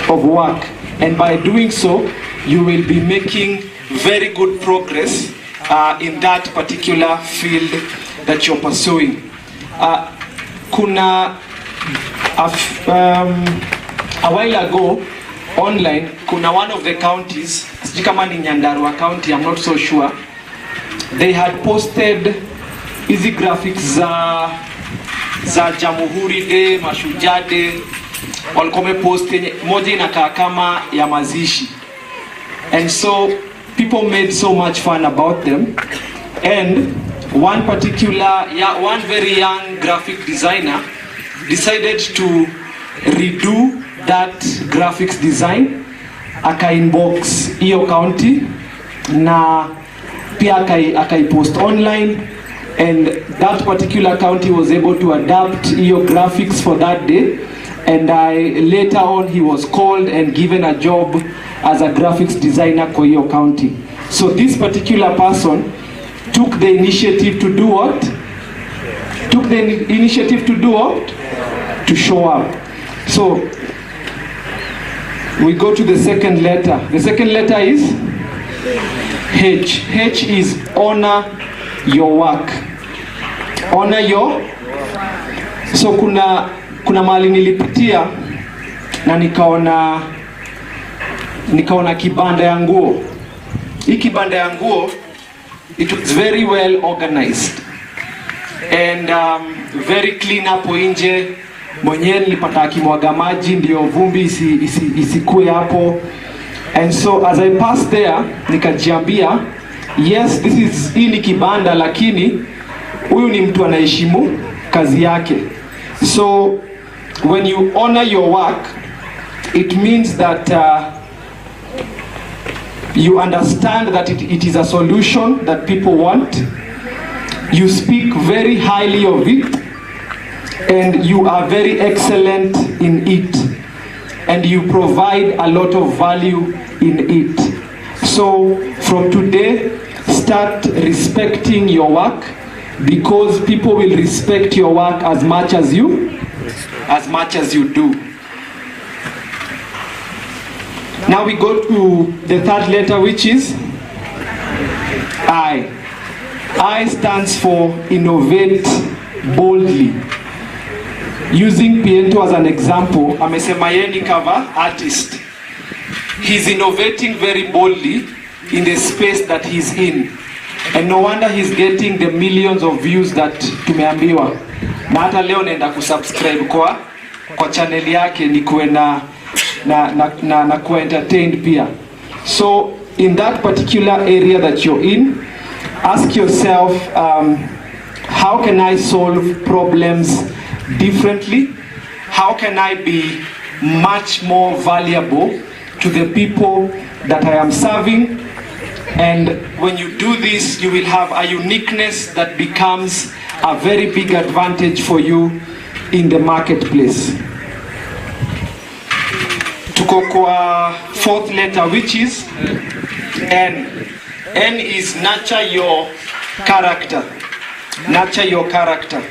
of work. And by doing so, you will be making very good progress in that particular field that you're pursuing. A while ago, online, kuna one of the counties, sijui kama ni Nyandarua County, I'm not so sure, they had posted easy graphics za Jamhuri Day, Mashujaa Day, walikuwa post moja inakaa kama ya mazishi. And so people made so much fun about them, and one very young graphic designer decided to redo that graphics design, aka-inbox hiyo county na pia aka-post online, and that particular county was able to adapt hiyo graphics for that day, and later on he was called and given a job as a graphics designer for hiyo county. So this particular person took the initiative to do what? To show up. So we go to the second letter. The second letter is H. H is honor your work. Honor your. So kuna mahali nilipitia na nikaona kibanda ya nguo. Hii kibanda ya nguo, it was very well organized and very clean hapo nje. Mwenyewe nilipata akimwaga maji ndio vumbi isikue hapo. And so as I passed there, nikajiambia, yes, hii ni kibanda, lakini huyu ni mtu anaheshimu kazi yake. So when you honor your work, it means that you understand that it is a solution that people want. You speak very highly of it, and you are very excellent in it, and you provide a lot of value in it. So from today, start respecting your work, because people will respect your work as much as you do. Now we go to the third letter, which is I. I stands for innovate boldly. Using Piento as an example, amesema yeye ni cover artist. He's innovating very boldly in the space that he's in. And no wonder he's getting the millions of views that tumeambiwa. Na hata leo naenda kusubscribe kwa channel yake nikuwe na kuwa entertained pia. So in that particular area that you're in, ask yourself, how can I solve problems differently? How can I be much more valuable to the people that I am serving. And when you do this, you will have a uniqueness that becomes a very big advantage for you in the marketplace. Tuko kwa fourth letter, which is N. N is nurture your character. Nurture your character.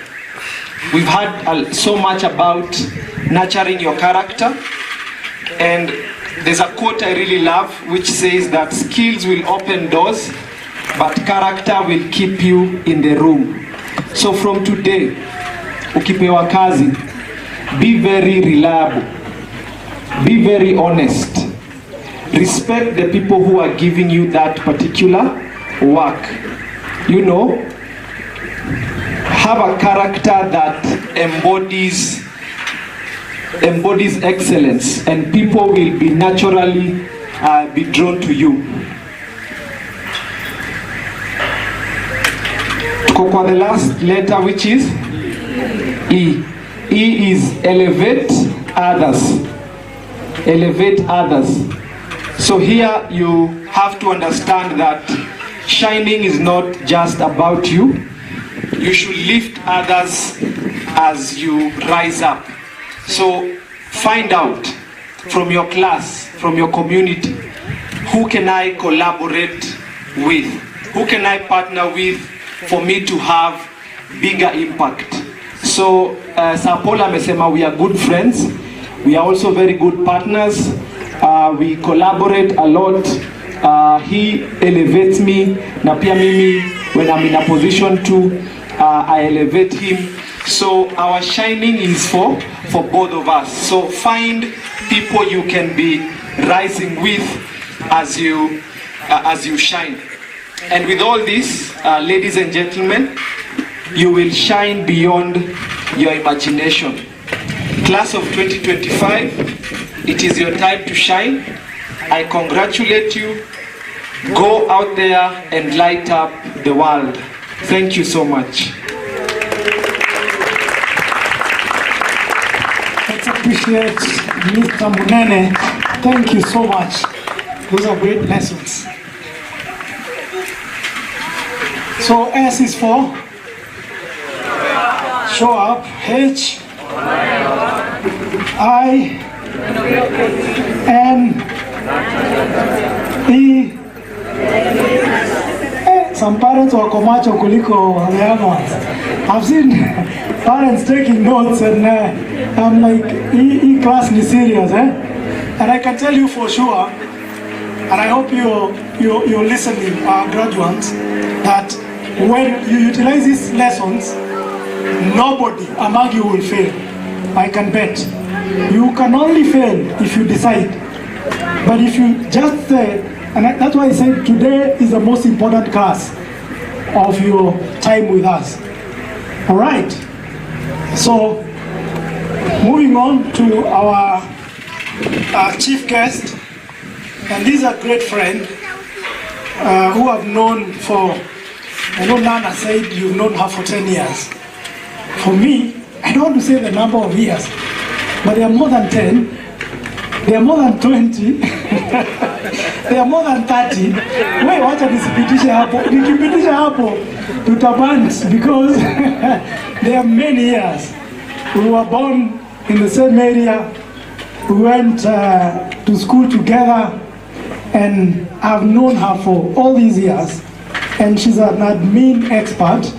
We've heard so much about nurturing your character, and there's a quote I really love which says that skills will open doors, but character will keep you in the room. So from today, ukipewa kazi, be very reliable, be very honest, respect the people who are giving you that particular work. You know, have a character that embodies excellence, and people will be naturally be drawn to you. Tuko kwa the last letter, which is E. E is elevate others. Elevate others. So here you have to understand that shining is not just about you. You should lift others as you rise up. So find out from your class, from your community, who can I collaborate with? Who can I partner with for me to have bigger impact? So Sir Paul amesema we are good friends. We are also very good partners. We collaborate a lot. He elevates me, na pia mimi when I'm in a position to I elevate him. So our shining is for both of us. So find people you can be rising with as you shine. And with all this, ladies and gentlemen, you will shine beyond your imagination. Class of 2025, it is your time to shine. I congratulate you. Go out there and light up the world. Thank you so much. Let's appreciate Mr. Munene. Thank you so much. Those are great lessons. So S is for show up. H, I, N, E. Some parents were macho kuliko the young ones. I've seen parents taking notes, and I'm like, E class is serious, eh? And I can tell you for sure, and I hope you're listening, graduates, that when you utilize these lessons, nobody among you will fail. I can bet. You can only fail if you decide. But if you just and that's why I said today is the most important class of your time with us. All right. So moving on to our chief guest, and this is a great friend who I've known for, I know Nana said you've known her for 10 years. For me, I don't want to say the number of years, but they are more than 10. They are more than 20. They are more than 30. Wewe wacha nisipitishe hapo. Nikipitisha hapo tutabans, because there are many years. We were born in the same area. We went to school together, and I've known her for all these years. And she's an admin expert,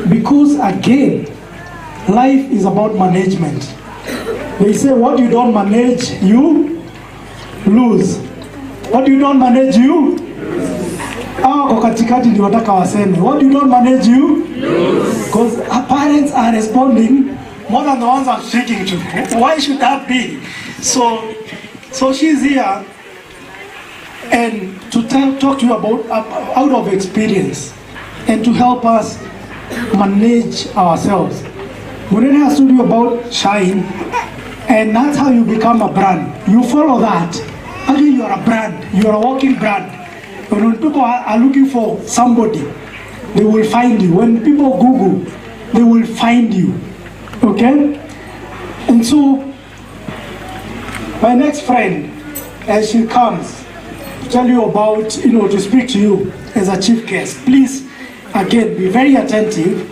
because again, life is about management. They say what you don't manage, you lose. What you don't manage, you kwa katikati ndio wataka waseme. What you don't manage, you lose. Because our parents are responding more than the ones I'm speaking to. Why should that be? So she's here and to talk to you about out of experience and to help us manage ourselves. Munene has told you about shine, and that's how you become a brand. You follow that. Actually, you are a brand. You are a walking brand. And when people are looking for somebody, they will find you. When people Google, they will find you. Okay? And so, My next friend, as she comes, to tell you about, to speak to you as a chief guest. Please, again, be very attentive,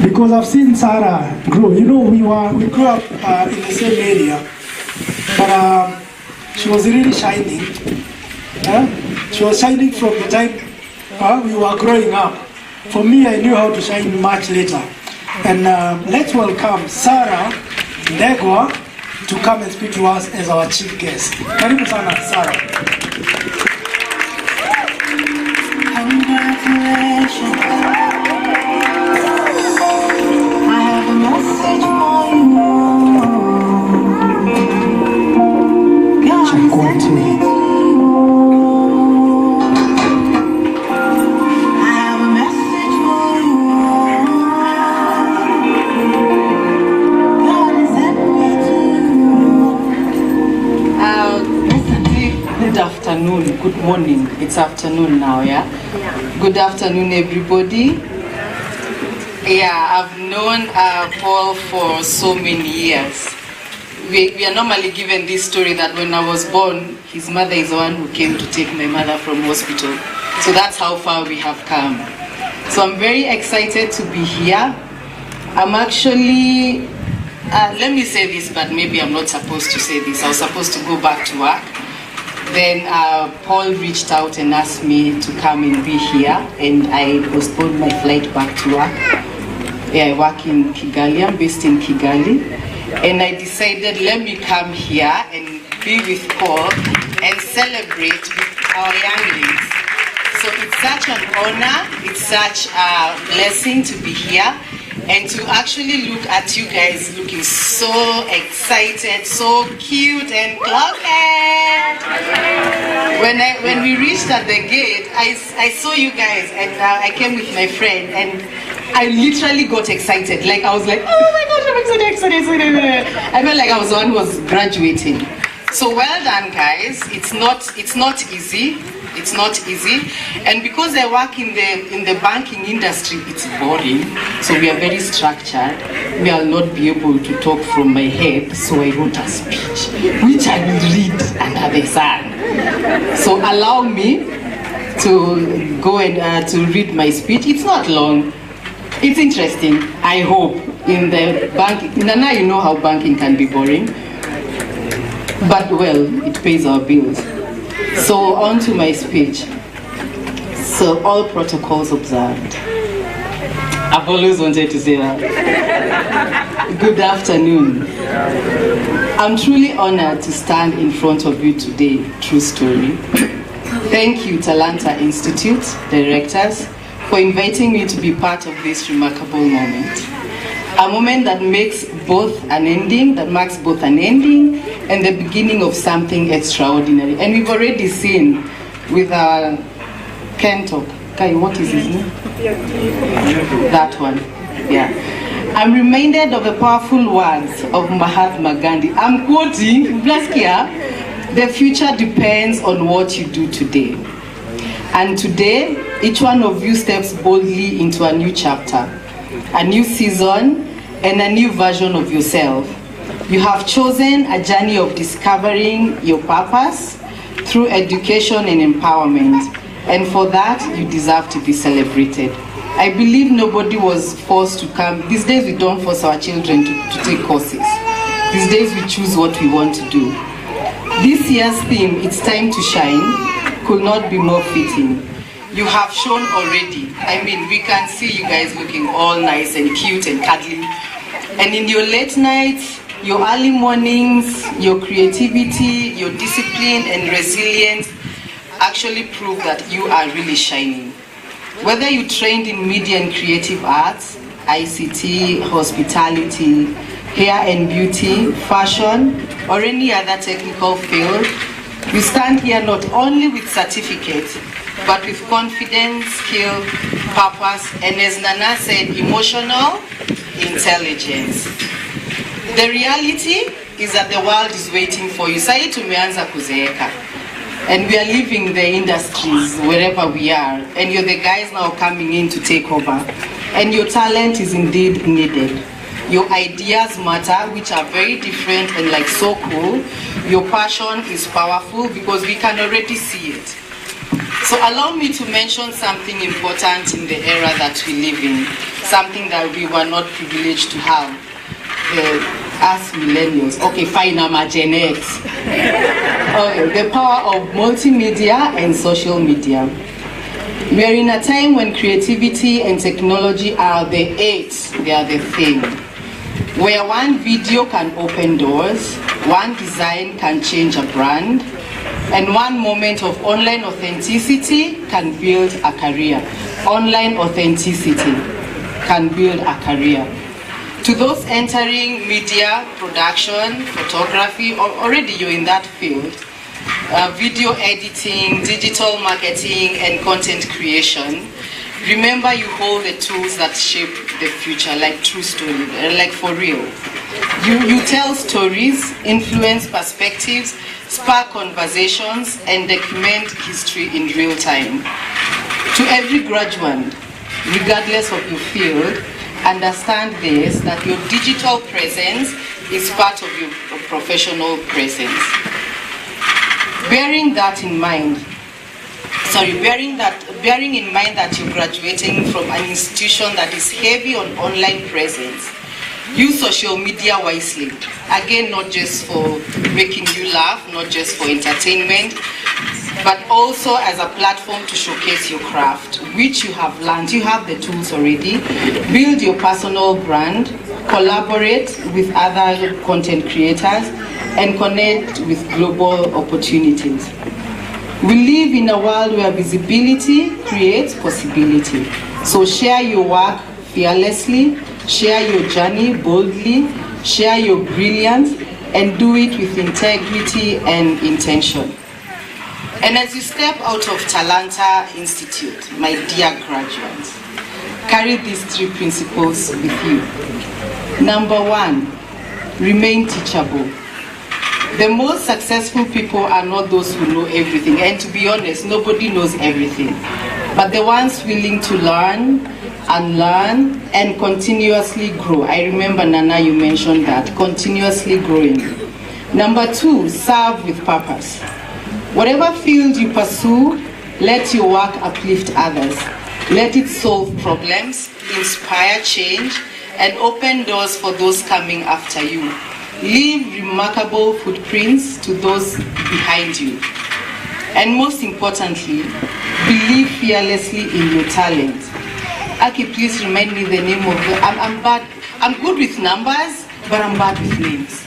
because I've seen Sarah grow. We grew up in the same area, but she was really shining. She was shining from the time we were growing up. For me, I knew how to shine much later. And let's welcome Sarah Ndegwa to come and speak to us as our chief guest. Karibu sana, Sarah. Congratulations. I have a message for you. God sent me to you. I have a message for you. God sent me to you. Good afternoon, good morning. It's afternoon now, yeah? Good afternoon, everybody. Yeah, I've known Paul for so many years. We are normally given this story that when I was born, his mother is the one who came to take my mother from hospital. So that's how far we have come. So I'm very excited to be here. I'm actually, let me say this, but maybe I'm not supposed to say this. I was supposed to go back to work. Then Paul reached out and asked me to come and be here, and I postponed my flight back to work. Yeah, I work in Kigali, I'm based in Kigali, and I decided let me come here and be with Paul and celebrate with our younglings. So it's such an honor, it's such a blessing to be here, and to actually look at you guys looking so excited, so cute and clocked. When we reached at the gate, I saw you guys, and I came with my friend, and I literally got excited. Like, I was like, oh my gosh, I'm excited. I felt like I was the one who was graduating. So well done, guys. It's not easy. It's not easy. And because I work in the banking industry, it's boring. So we are very structured. We will not be able to talk from my head. So I wrote a speech, which I will read under the sun. So allow me to go and to read my speech. It's not long. It's interesting, I hope. In the banking, now you know how banking can be boring. But well, it pays our bills. So on to my speech. So all protocols observed. I've always wanted to say that. Good afternoon. I'm truly honored to stand in front of you today. True story. Thank you, Talanta Institute directors, for inviting me to be part of this remarkable moment. A moment that marks both an ending and the beginning of something extraordinary. And we've already seen with our Kentok. Kai, what is his name? That one. Yeah. I'm reminded of the powerful words of Mahatma Gandhi. I'm quoting, the future depends on what you do today. And today, each one of you steps boldly into a new chapter, a new season, and a new version of yourself. You have chosen a journey of discovering your purpose through education and empowerment. And for that, you deserve to be celebrated. I believe nobody was forced to come. These days, we don't force our children to take courses. These days, we choose what we want to do. This year's theme, It's Time to Shine, could not be more fitting. You have shown already. I mean, we can see you guys looking all nice and cute and cuddly. And in your late nights, your early mornings, your creativity, your discipline and resilience actually prove that you are really shining. Whether you trained in media and creative arts, ICT, hospitality, hair and beauty, fashion, or any other technical field, you stand here not only with certificates, but with confidence, skill, purpose, and as Nana said, emotional intelligence. The reality is that the world is waiting for you. Sai tumeanza kuzeeka. And we are leaving the industries wherever we are. And you're the guys now coming in to take over. And your talent is indeed needed. Your ideas matter, which are very different and like so cool. Your passion is powerful because we can already see it. So allow me to mention something important in the era that we live in, something that we were not privileged to have as millennials. Okay, fine, I'm a Gen X. Okay, the power of multimedia and social media. We are in a time when creativity and technology are the aids, they are the thing. Where one video can open doors, one design can change a brand, and one moment of online authenticity can build a career. Online authenticity can build a career. To those entering media, production, photography, or already you're in that field, video editing, digital marketing, and content creation, remember you hold the tools that shape the future, like true story, like for real. You tell stories, influence perspectives, spark conversations, and document history in real time. To every graduate, regardless of your field, understand this, that your digital presence is part of your professional presence. Bearing in mind that you're graduating from an institution that is heavy on online presence, use social media wisely. Again, not just for making you laugh, not just for entertainment, but also as a platform to showcase your craft, which you have learned. You have the tools already. Build your personal brand, collaborate with other content creators, and connect with global opportunities. We live in a world where visibility creates possibility. So share your work fearlessly, share your journey boldly, share your brilliance, and do it with integrity and intention. And as you step out of Talanta Institute, my dear graduates, carry these 3 principles with you. Number 1, remain teachable. The most successful people are not those who know everything, and to be honest, nobody knows everything, but the ones willing to learn, unlearn, and continuously grow. I remember, Nana, you mentioned that, continuously growing. Number 2, serve with purpose. Whatever field you pursue, let your work uplift others. Let it solve problems, inspire change, and open doors for those coming after you. Leave remarkable footprints to those behind you. And most importantly, believe fearlessly in your talent. Aki, please remind me the name of the... I'm bad. I'm good with numbers, but I'm bad with names.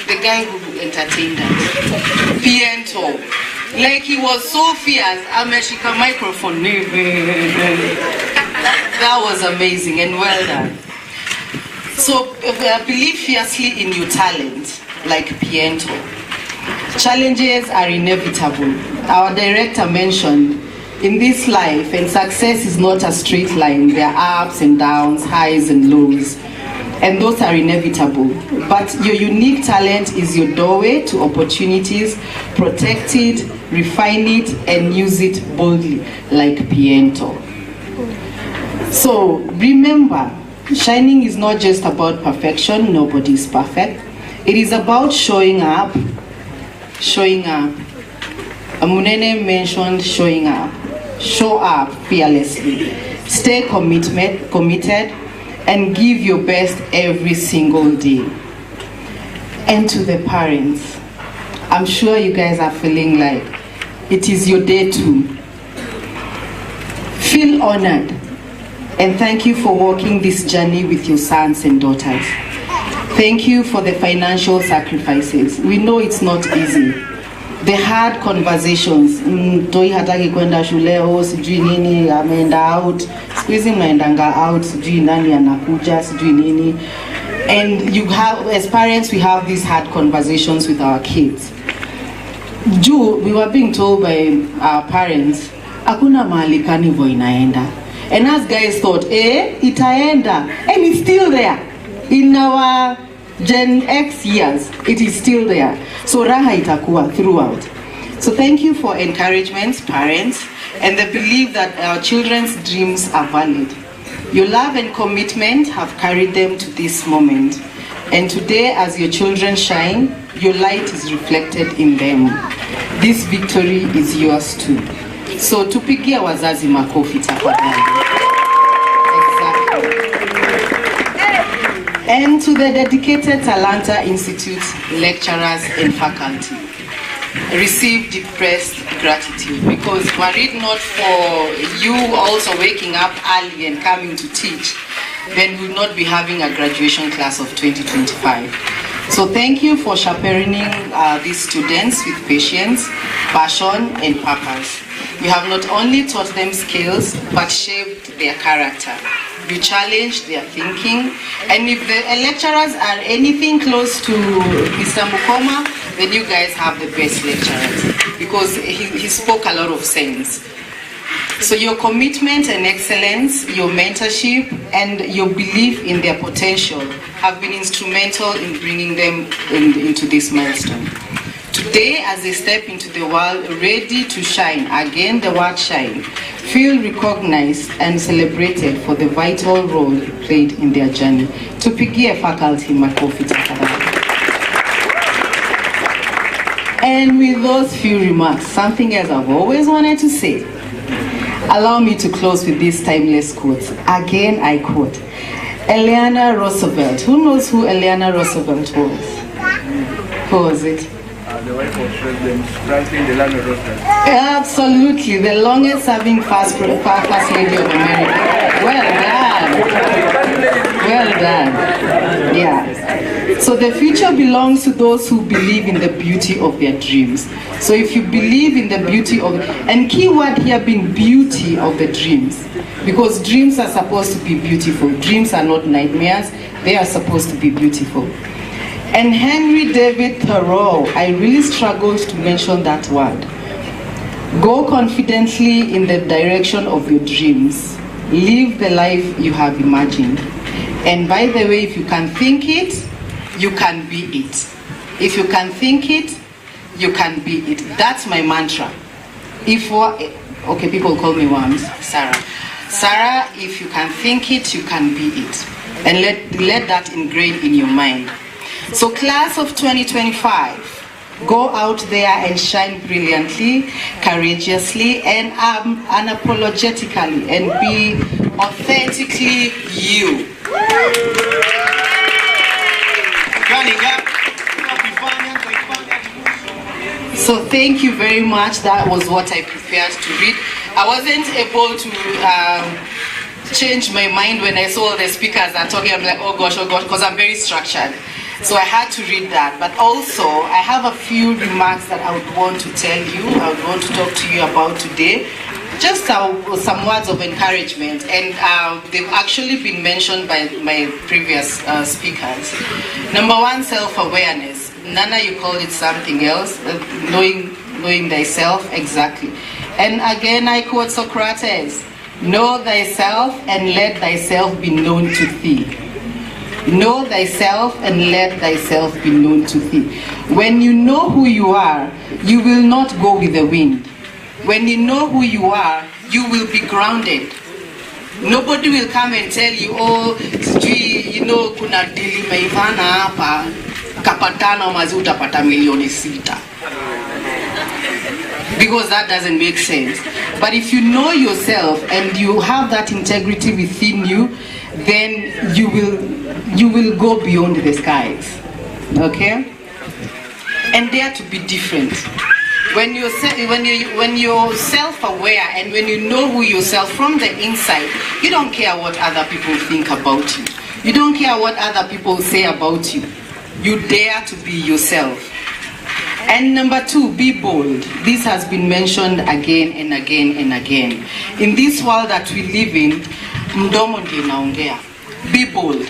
The guy who entertained us. Piento. Like he was so fierce. Ameshika microphone. That was amazing and well done. So believe fiercely in your talent, like Piento. Challenges are inevitable. Our director mentioned, in this life, and success is not a straight line. There are ups and downs, highs and lows, and those are inevitable. But your unique talent is your doorway to opportunities. Protect it, refine it, and use it boldly, like Piento. So remember, shining is not just about perfection. Nobody is perfect. It is about showing up. Showing up. Amunene mentioned showing up. Show up fearlessly. Stay committed, and give your best every single day. And to the parents, I'm sure you guys are feeling like it is your day too. Feel honored. And thank you for walking this journey with your sons and daughters. Thank you for the financial sacrifices. We know it's not easy. The hard conversations, toi hataki kwenda shule, sijui nini, ameenda out, squeezing mnaendanga out, sijui nani anakuja, sijui nini. And you have, as parents, we have these hard conversations with our kids. We were being told by our parents, hakuna mahali carnival inaenda. And us guys thought, itaenda. And it's still there. In our Gen X years, it is still there. So raha itakuwa throughout. So thank you for encouragement, parents, and the belief that our children's dreams are valid. Your love and commitment have carried them to this moment. And today, as your children shine, your light is reflected in them. This victory is yours too. So tupigie wazazi makofi tafadhali. And to the dedicated Talanta Institute lecturers and faculty, receive deepest gratitude, because were it not for you also waking up early and coming to teach, then we would not be having a graduation class of 2025. So thank you for chaperoning these students with patience, passion, and purpose. You have not only taught them skills, but shaped their character. You challenged their thinking, and if the lecturers are anything close to Mr. Mukoma, then you guys have the best lecturers, because he spoke a lot of sense. So your commitment and excellence, your mentorship, and your belief in their potential have been instrumental in bringing them into this milestone. Today, as they step into the world ready to shine, again the word shine, feel recognized and celebrated for the vital role played in their journey. Tupigie faculty makofi tafadhali. And with those few remarks, something else I've always wanted to say. Allow me to close with this timeless quote. Again, I quote, Eleanor Roosevelt. Who knows who Eleanor Roosevelt was? Who was it? The wife of President Franklin Delano Roosevelt. Absolutely, the longest serving first lady of America. Well done. Well done. Yeah. So the future belongs to those who believe in the beauty of their dreams. So if you believe in the beauty of, and key word here being beauty of the dreams, because dreams are supposed to be beautiful. Dreams are not nightmares. They are supposed to be beautiful. And Henry David Thoreau, I really struggled to mention that word. Go confidently in the direction of your dreams. Live the life you have imagined. And by the way, if you can think it, you can be it. If you can think it, you can be it. That's my mantra. Okay, people call me Wams, Sarah. Sarah, if you can think it, you can be it. And let that ingrain in your mind. So class of 2025, go out there and shine brilliantly, courageously, and unapologetically, and be authentically you. So thank you very much. That was what I prepared to read. I wasn't able to change my mind when I saw the speakers are talking. I'm like, oh gosh, because I'm very structured. So I had to read that. But also, I have a few remarks that I would want to tell you, I would want to talk to you about today. Just some words of encouragement. And they've actually been mentioned by my previous speakers. Number one, self-awareness. Nana, you called it something else. Knowing thyself, exactly. And again, I quote Socrates. Know thyself and let thyself be known to thee. Know thyself and let thyself be known to thee. When you know who you are, you will not go with the wind. When you know who you are, you will be grounded. Nobody will come and tell you, oh, you know, kuna dili maivana hapa, kapatana mazi utapata milioni sita. Because that doesn't make sense. But if you know yourself and you have that integrity within you, then you will go beyond the skies. Okay? And dare to be different. When you're self-aware and when you know who yourself from the inside, you don't care what other people think about you. You don't care what other people say about you. You dare to be yourself. And number two, be bold. This has been mentioned again and again and again. In this world that we live in, mdomo ndio inaongea. Be bold.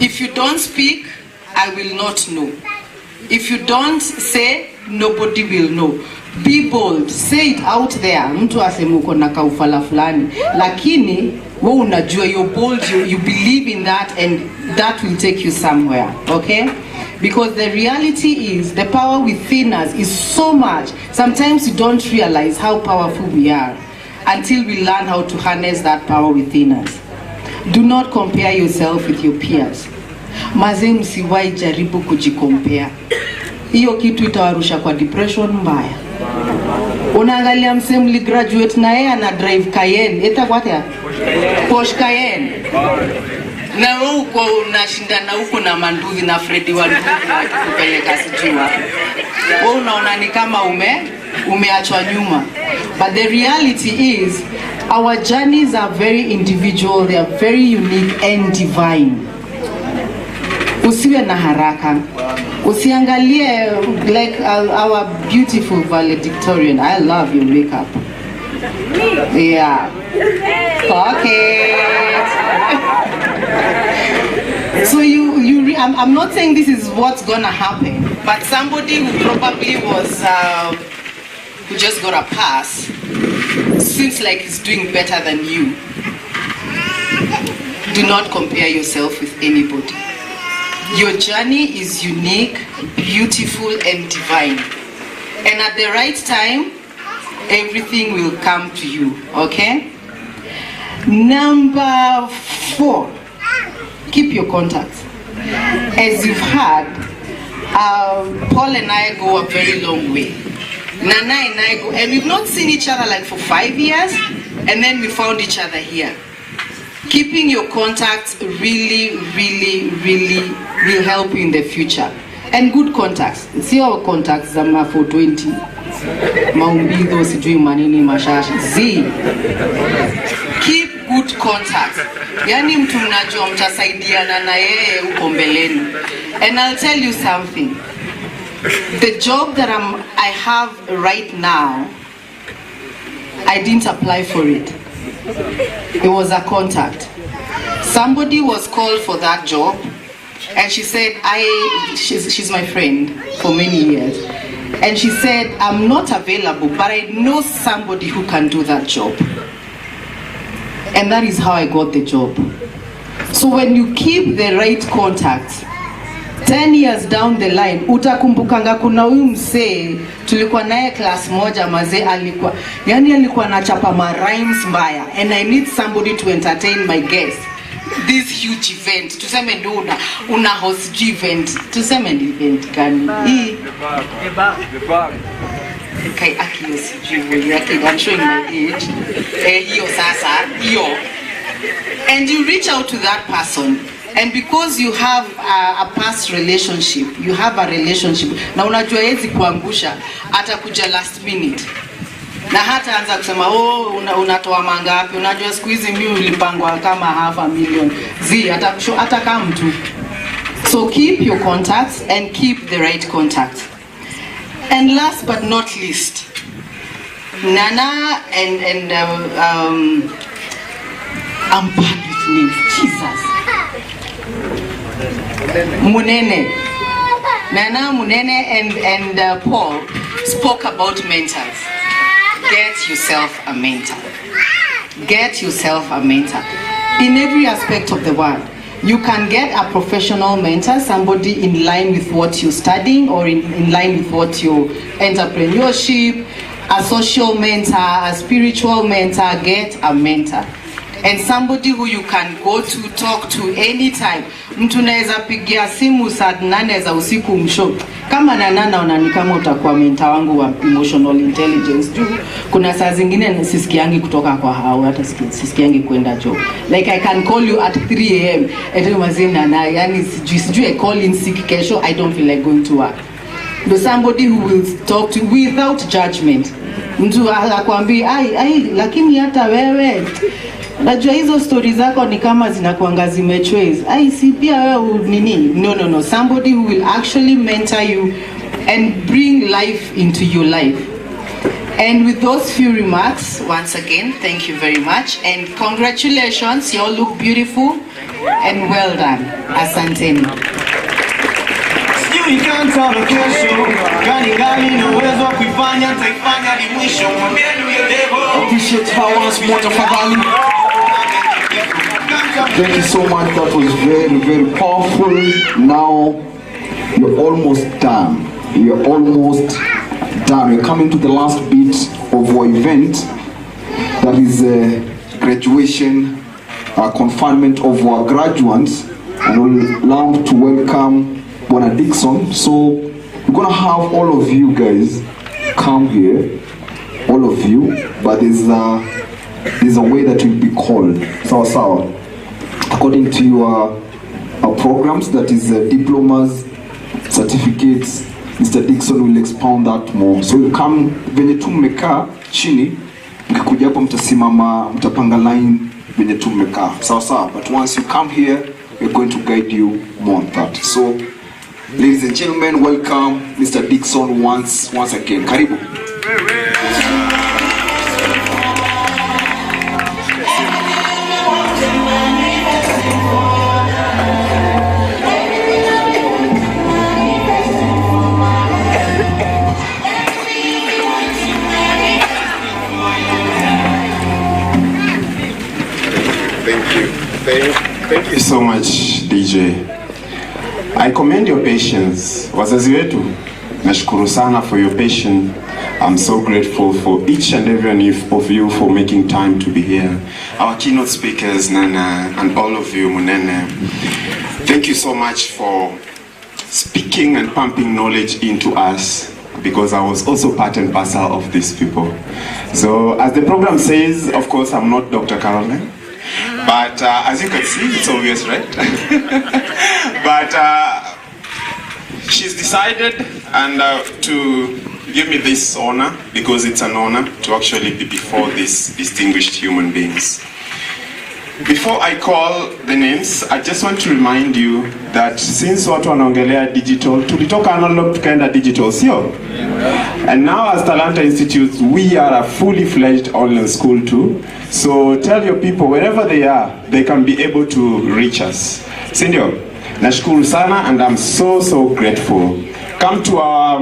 If you don't speak, I will not know. If you don't say, nobody will know. Be bold. Say it out there. Mtu aseme uko na kaufala fulani. Lakini, wewe unajua, you're bold, you believe in that, and that will take you somewhere. Okay? Because the reality is, the power within us is so much. Sometimes we don't realize how powerful we are until we learn how to harness that power within us. Do not compare yourself with your peers. Mazee, msiwahi jaribu kujikompare. Hiyo kitu itawarusha kwa depression mbaya. Unaangalia msee mligraduate na yeye ana drive Cayenne, itakwata Porsche Cayenne. Na wewe uko unashindana huko na Manduthi na Freddy wa kupeleka sijua. Wewe unaona ni kama umeachwa nyuma. But the reality is our journeys are very individual, they are very unique and divine. Usiwe na haraka. Usiangalie like our beautiful valedictorian. I love your makeup. Yeah. Okay. So I'm not saying this is what's gonna happen, but somebody who probably was who just got a pass seems like he's doing better than you. Do not compare yourself with anybody. Your journey is unique, beautiful, and divine. And at the right time, everything will come to you, okay? Number 4, keep your contacts. As you've heard, Paul and I go a very long way. Nana and I go, and we've not seen each other like for 5 years, and then we found each other here. Keeping your contacts really will help you in the future. And good contacts. See our contacts are for 20. Maumbido, sijui manini, mashashi. Z. Keep good contacts. Yani mtu mnajua mtasaidiana na yeye uko mbeleni. And I'll tell you something. The job that I have right now, I didn't apply for it. It was a contact. Somebody was called for that job, and she said, she's my friend for many years, and she said, I'm not available, but I know somebody who can do that job. And that is how I got the job. So when you keep the right contacts, 10 years down the line, utakumbukanga kuna huyu msee tulikuwa naye class moja mazee alikuwa anachapa ma rhymes mbaya, and I need somebody to entertain my guests. This huge event, tuseme ndo una host event, tuseme ni event gani? Okay, akiyo sijui, I'm showing my age. Hiyo sasa, hiyo. And you reach out to that person. And because you have a past relationship, you have a relationship, na unajua yezi kuangusha, atakuja last minute. Na hata anza kusema, unatoa mangapi, unajua siku hizi mimi ulipangwa kama $500,000. Ataka mtu. So keep your contacts and keep the right contacts. And last but not least, Nana and I'm bad with names, Jesus. Munene. Nana, Munene and Paul spoke about mentors. Get yourself a mentor. Get yourself a mentor. In every aspect of the world. You can get a professional mentor, somebody in line with what you're studying or in line with what your entrepreneurship, a social mentor, a spiritual mentor. Get a mentor. And somebody who you can go to, talk to anytime. Mtu naweza pigia simu saa 8 za usiku msho. Kama naona ni kama utakuwa mentor wangu wa emotional intelligence. Juu kuna saa zingine sisikiangi kutoka kwa hao, hata sisikiangi kwenda job. Like I can call you at 3 a.m. Eti mazina na yani sijui I call in sick kesho, I don't feel like going to work. But somebody who will talk to without judgment. Mtu akwambia lakini hata wewe najua hizo stories zako ni kama zinakuanga zimechwez. Si pia wewe nini? No. Somebody who will actually mentor you and bring life into your life. And with those few remarks, once again, thank you very much. And congratulations, you all look beautiful and well done. Asanteni. Thank you so much. That was very powerful. Now you're almost done. You're almost done. We're coming to the last bit of our event. That is graduation confinement of our graduates, and we'll love to welcome Bwana Dixon. So we're gonna have all of you guys come here, all of you, but there's a way that will be called. So according to your programs, that is diplomas, certificates. Mr. Dixon will expound that more. So we'll come venye tu mmekaa chini, mkikuja hapo mtasimama, mtapanga line venye tu mmekaa. Sawa. But once you come here, we're going to guide you more on that. So ladies and gentlemen, welcome Mr. Dixon once again. Karibu. Thank you so much, DJ. I commend your patience. Wazazi wetu, nashukuru sana for your patience. I'm so grateful for each and every one of you for making time to be here. Our keynote speakers, Nana, and all of you, Munene. Thank you so much for speaking and pumping knowledge into us, because I was also part and parcel of these people. So, as the program says, of course, I'm not Dr. Caroline. But as you can see, it's obvious, right? But she's decided to give me this honor, because it's an honor to actually be before these distinguished human beings. Before I call the names, I just want to remind you that since watu wanaongelea digital, tulitoka analog tukaenda digital, sio? And now as Talanta Institute, we are a fully fledged online school too. So tell your people wherever they are, they can be able to reach us. Sindio, nashukuru sana, and I'm so grateful. Come to our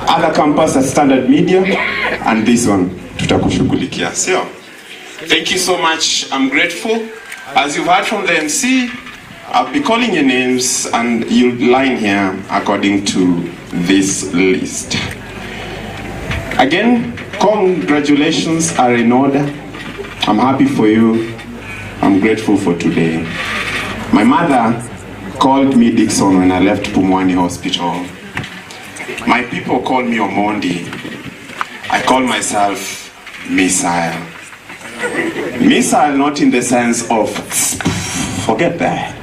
other campus at Standard Media, and this one, tutakushughulikia, sio? Thank you so much. I'm grateful. As you've heard from the MC, I'll be calling your names and you'll line here according to this list. Again, congratulations are in order. I'm happy for you. I'm grateful for today. My mother called me Dixon when I left Pumwani Hospital. My people call me Omondi. I call myself Missile. Missile not in the sense of, forget that.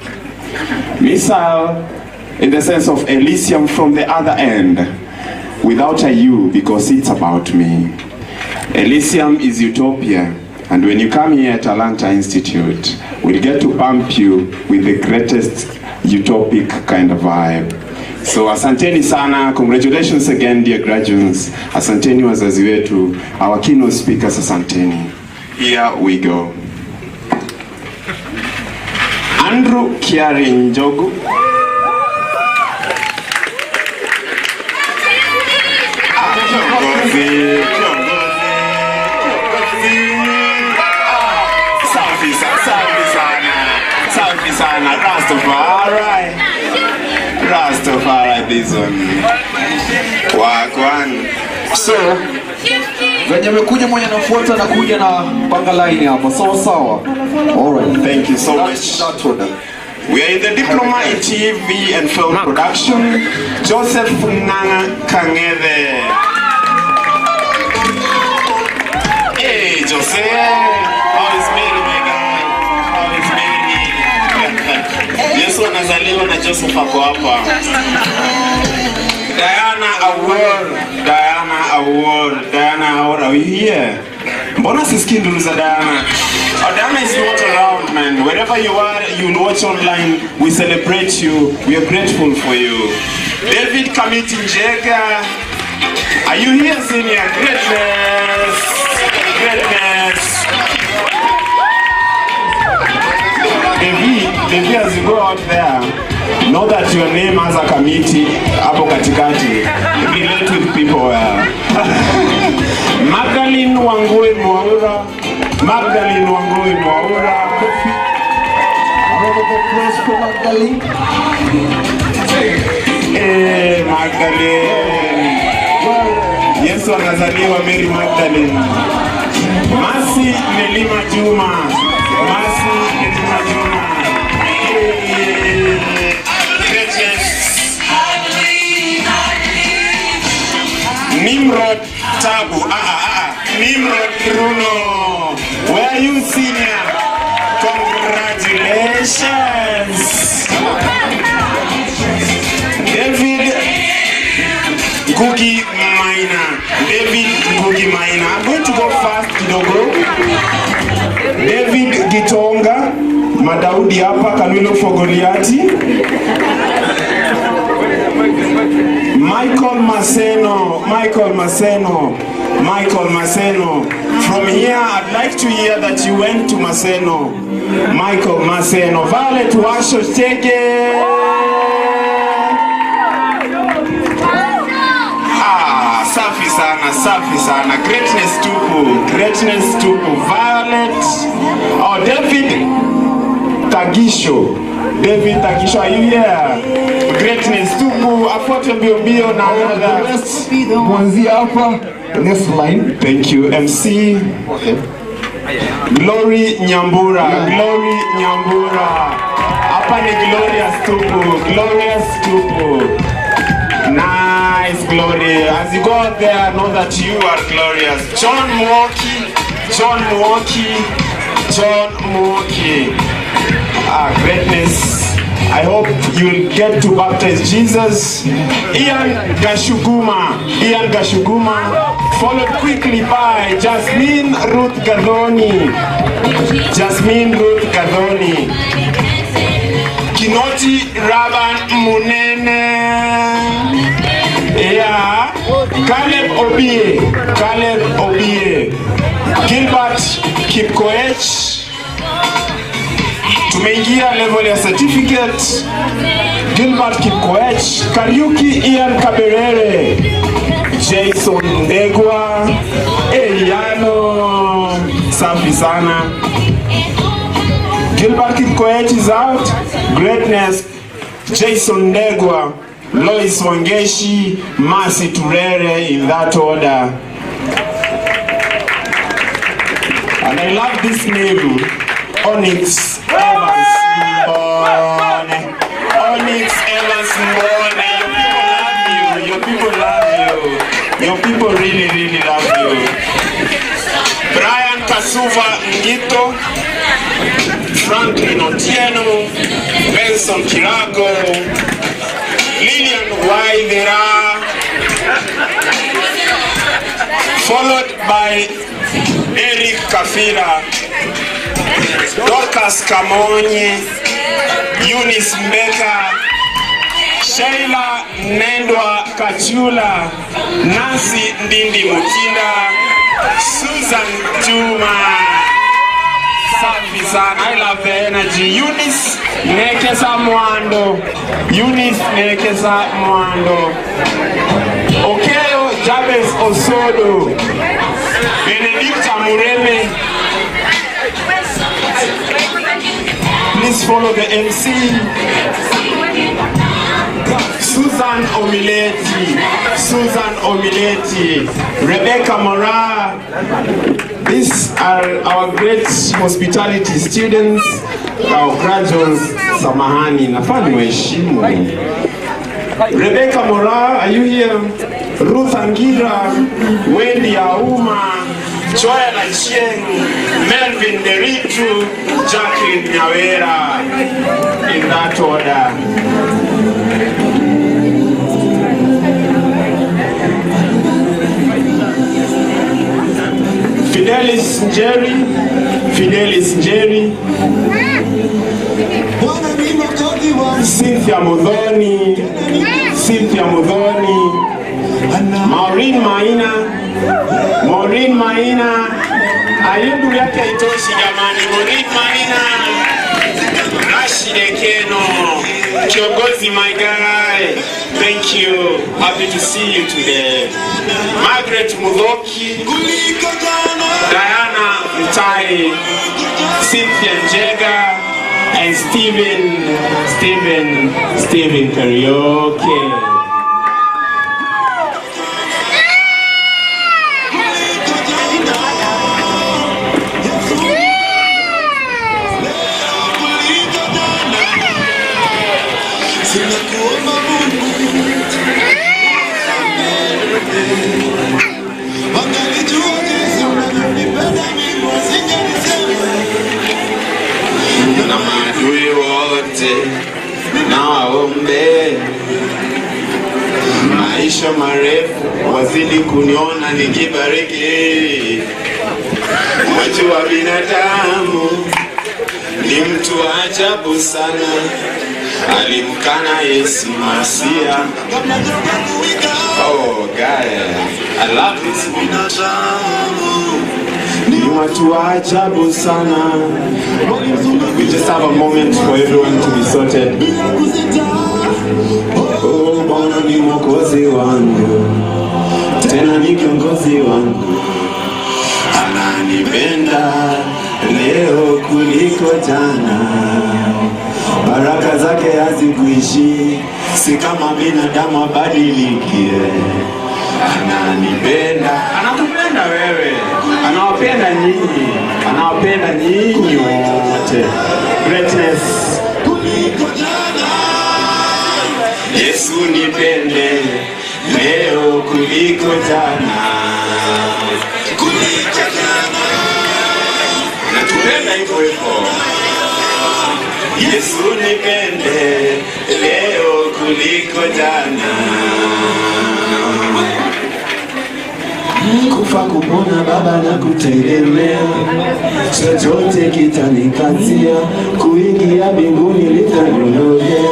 Missile in the sense of Elysium from the other end, without a U, because it's about me. Elysium is utopia, and when you come here at Talanta Institute, we'll get to pump you with the greatest utopic kind of vibe. So asanteni sana, congratulations again dear graduates, asanteni wazazi wetu, our keynote speakers asanteni. Here we go. Andrew Kiari Njogu. Safi sana, Rastafari, this one. Wagwan. So, venye mekuja mwenye nafuata na kuja na panga line hapa. Sawa. Alright. Thank you so much. We are in the Diploma in TV and Film Production. Joseph Nanga Kangede. Hey, Joseph. How is Mary, my guy? How is Mary? Yesu anazaliwa na Joseph ako hapa. Diana Award, are you here? Mbona sisikii nduru za Diana? Diana is not around, man. Wherever you are, you'll watch online. We celebrate you. We are grateful for you. David Kamiti Njega. Are you here, senior? Greatness. David, as you go out there, know that your name has a committee hapo katikati. Relate with people. Magdalene Wangui Mwaura. Magdalene. Yesu anazaliwa Mary Magdalene. Masi Melima Juma. Masi Nimrod Tabu. Nimrod Bruno. Where are you, senior? Congratulations. David Gugi Maina. David Gugi Maina. I'm going to go fast, kidogo. David Gitonga. Madaudi hapa, can we look for Goliati? Michael Maseno. From here, I'd like to hear that you went to Maseno. Michael Maseno. Violet Washo Chege. Safi sana. Greatness tupu. Violet. Oh, David Tagisho, are you here? Greatness tupu. Afuate mbio na another. Mwanzia hapa. Next line. Thank you, MC. Glory Nyambura. Hapa ni glorious tupu. Nice, Glory. As you go out there, know that you are glorious. John Mwoki. Greatness. I hope you will get to baptize Jesus. Ian Gashuguma, followed quickly by Jasmine Ruth Gadoni. Kinoti Raban Munene. Yeah. Caleb Obie. Gilbert Kipkoech. Tumeingia level ya certificate. Gilbert Kipkoech. Kariuki Ian Kaberere. Jason Ndegwa. Eyano. Safi sana. Gilbert Kipkoech is out. Greatness. Jason Ndegwa. Lois Wangeshi. Mercy Turere, in that order. And I love this name. Onyx Evans Mbone. Your people love you. Your people really love you. Brian Kasuva Ngito. Franklin Otieno. Benson Kirago. Lillian Waidera. Followed by Eric Kafira. Dorcas Kamonye, Eunice Mbeka, Sheila Nendwa Kachula, Nancy Ndindi Mutinda, Susan Juma. Safi sana. I love the energy. Eunice Nekesa Mwando. Okeyo Jabez Osodo. Benedicta Mureme. Please follow the MC. Susan Omileti. Rebecca Mora. These are our great hospitality students, our graduates. Samahani, nafani waheshimu. Rebecca Mora, are you here? Ruth Angira, Wendy Auma, Joel Achieng, Melvin Deritu, Jacqueline Nyawera, in that order. Fidelis Njeri, Cynthia Mudhoni, Maureen Maina, ayubu yake haitoshi jamani. Maureen Maina, Rashid Ekeno, Kiongozi my guy, thank you, happy to see you today. Margaret Mudhoki, Diana Mtai, Cynthia Njega, and Steven Karaoke. kuniona nikibariki. Watu wa binadamu ni mtu wa ajabu sana, alimkana Yesu Masia. Oh God, I love this one. Ni watu wa ajabu sana. We just have a moment for everyone to be sorted. Oh, Bwana ni mwokozi wangu, tena ni kiongozi wangu, ananipenda leo kuliko jana. Baraka zake hazikuishi, si kama binadamu abadilikie. Ananipenda, anakupenda wewe, anawapenda nyinyi, anawapenda nyinyi wote. Greatness kuliko jana. Yesu nipende leo kuliko jana, kuliko jana. Natupenda hivyo hivyo. Yesu nipende leo kuliko jana. Kufa kupona Baba na kutegemea, chochote kitanikatia, kuingia mbinguni litaniondolea.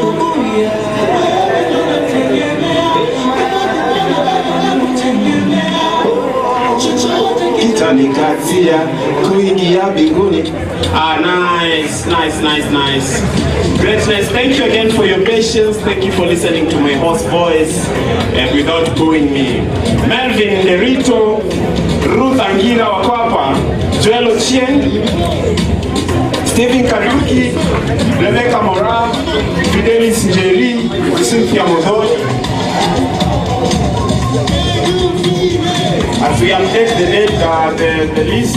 Kitanikatia, kuingia mbinguni. Nice. Greatness, thank you again for your patience. Thank you for listening to my hoarse voice and without booing me. Melvin Derito, Ruth Angira wako hapa, Joel Ochieng, Stephen Karuki, Rebecca Mora, Fidelis Njeri, Cynthia Modoi. As we update the list,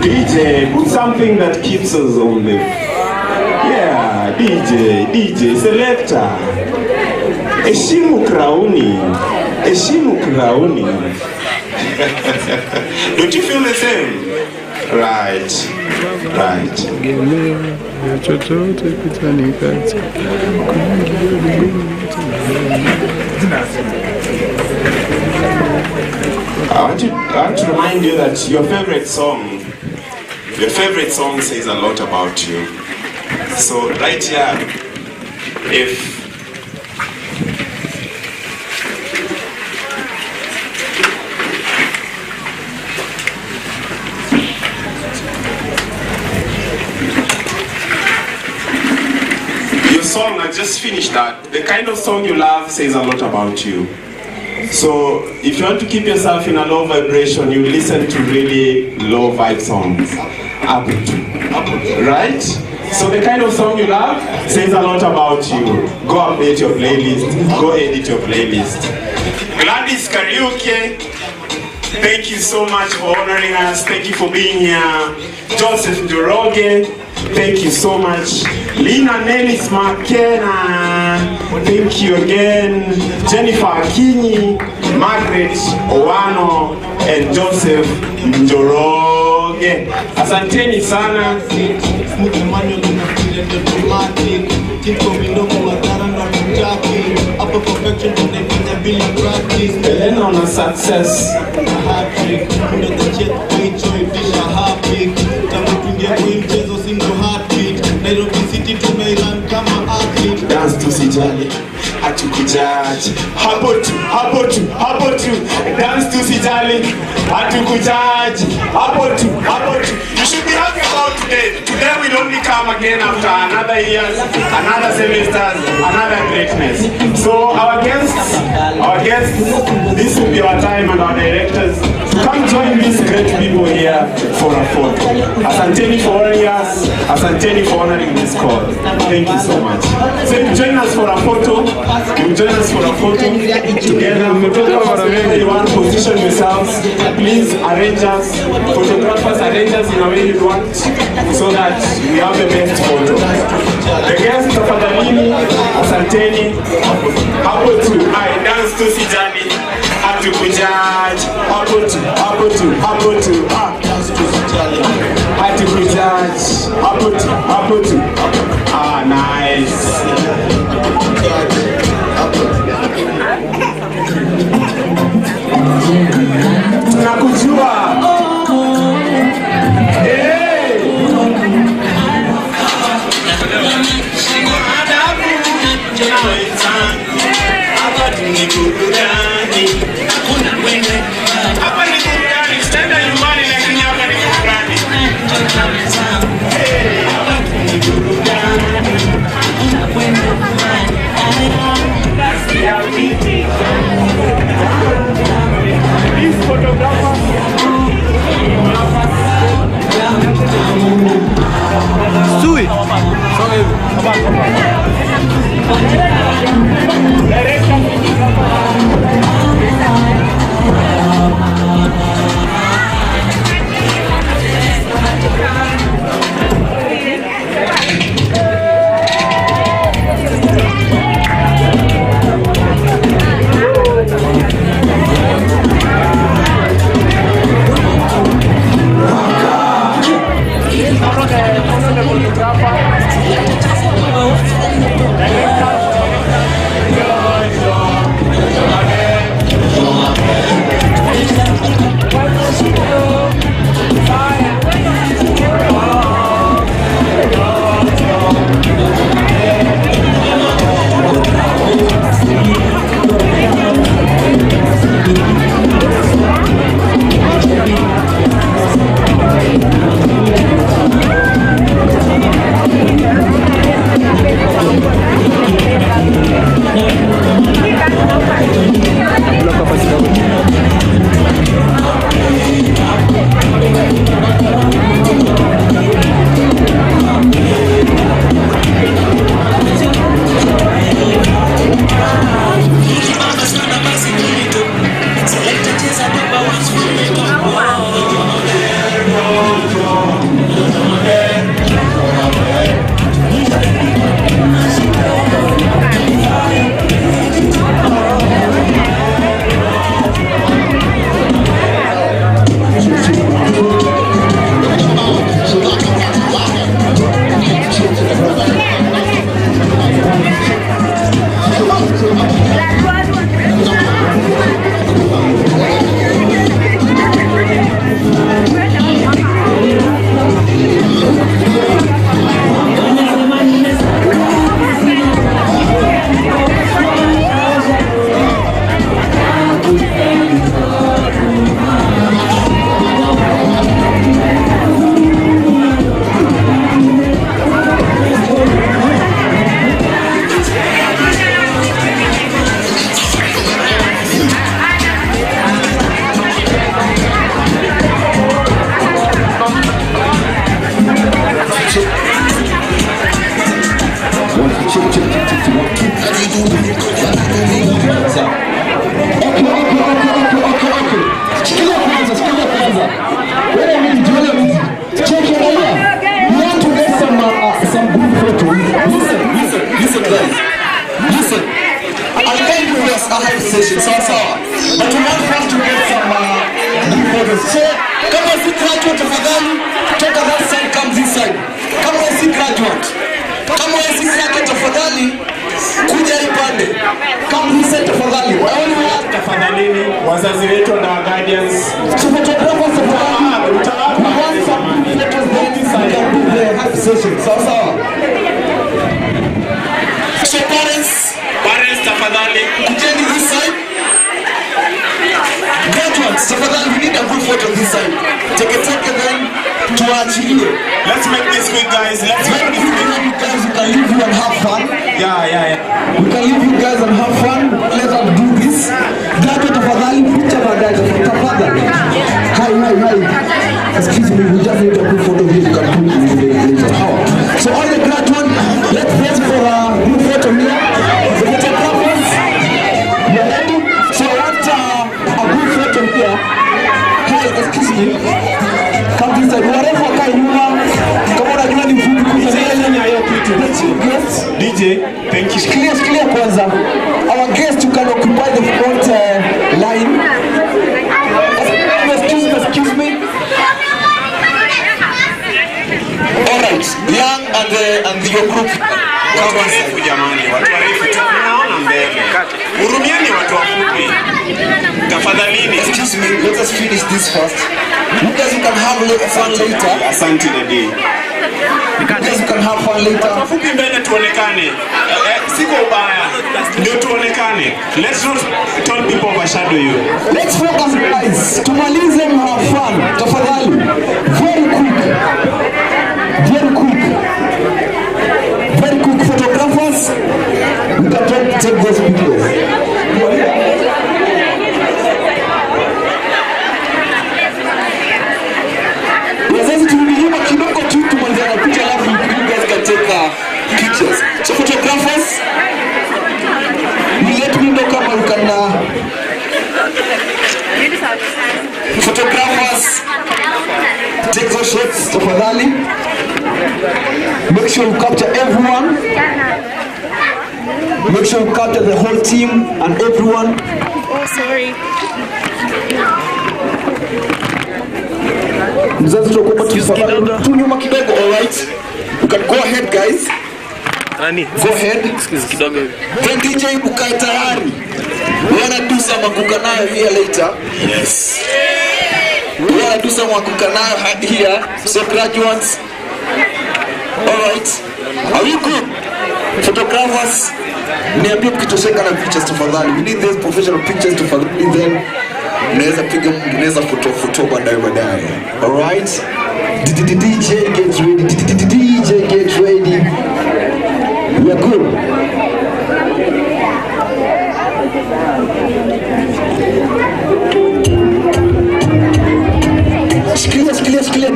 DJ, put something that keeps us on the... Yeah, DJ, selector. Eshimu krauni. Don't you feel the same? Right. I want to remind you that your favorite song says a lot about you. So right here, if your song, I just finished that, the kind of song you love says a lot about you. So if you want to keep yourself in a low vibration, you listen to really low vibe songs. Right? So the kind of song you love says a lot about you. Go update your playlist. Go edit your playlist. Gladys Karaoke, thank you so much for honoring us. Thank you for being here. Joseph Njoroge, thank you so much. Lina Nellis McKenna, thank you again. Jennifer Akinyi, Margaret Owano, and Joseph Njoroge. Asanteni sana. And on a success. Dance to sijali, hatukujaji. Hapo tu. Dance to sijali, hatukujaji. Hapo tu. You should be happy about today. Today will only come again after another years, another semesters, another greatness. So our guests, this will be our time, and our directors, come join these great people here for a photo. Asanteni for honoring us. Asanteni for honoring this call. Thank you so much. So you join us for a photo. Together. Wherever you want, position yourselves. Please arrange us. Photographers, arrange us in a way you want, so that we have the best photo. The guests of Adalini, asanteni. Hapo tu, I dance to sijali. Hatukujaji. Hapo tu. Dance to sijali. Hatukujaji. Hapo tu. Nice. tunakujua. Sui. session, sawa. But we want first to get some good photos. So, kama si graduate tafadhali, toka that side, come this side. Kama si graduate tafadhali, kuja ipande. Come this side tafadhali. Tafadhalini, wazazi wetu na guardians. So, photographers tafadhali, we want some good photos on this side. We can do the half session, sawa. So, parents tafadhali, kujeni this side. Graduates tafadhali, we need a good photo this side. Take a then tuachilie. Let's make this quick, guys. Let's make this quick. You guys, we can leave you and have fun. Yeah. We can leave you guys and have fun. Let us do this. Graduate tafadhali, picture baadaye tafadhali. Hi. Excuse me, we just need a good photo here. You can put it in the later. So all the graduates, let's wait for a good photo here. The photographers, we are ready. So I want a good photo here. Hi, excuse me. Come this side. Whatever kai nyuma. Kama unajua ni mfupi kuja na hiyo kitu. Let's guests. DJ, thank you. Clear kwanza. Our guests, you can occupy the front line. Excuse me. All right, young and your group. Watu warefu jamani, watu warefu tu. Naona mbele. Hurumieni watu wafupi. Tafadhalini. Excuse me, let us finish this first. You guys you can have fun later. Asante Dadi. You guys you can have fun later. Fupi mbele tuonekane. Siko ubaya. Ndio tuonekane. Let's not tell people overshadow you. Let's focus guys. Tumalize and have fun. Tafadhali. Very quick. Very quick. Very quick photographers. You can take those videos. Pictures. So photographers, you let me know kama you can photographers take those shots tafadhali. Make sure you capture everyone. Make sure you capture the whole team and everyone. Oh, sorry. Mzazi tutakuwa tu nyuma kidogo, all right? You can go ahead guys. Go ahead. Then DJ ukae tayari. Wanna do some makukanayo here later. Yes. Wanna do some makukanayo here. So graduates. Alright. Are you good? Photographers. Niambie mkitosheka na pictures tafadhali. We need these professional pictures tafadhali. Then unaweza photo baadaye. Alright. DJ get ready. DJ get ready. We are good. Clear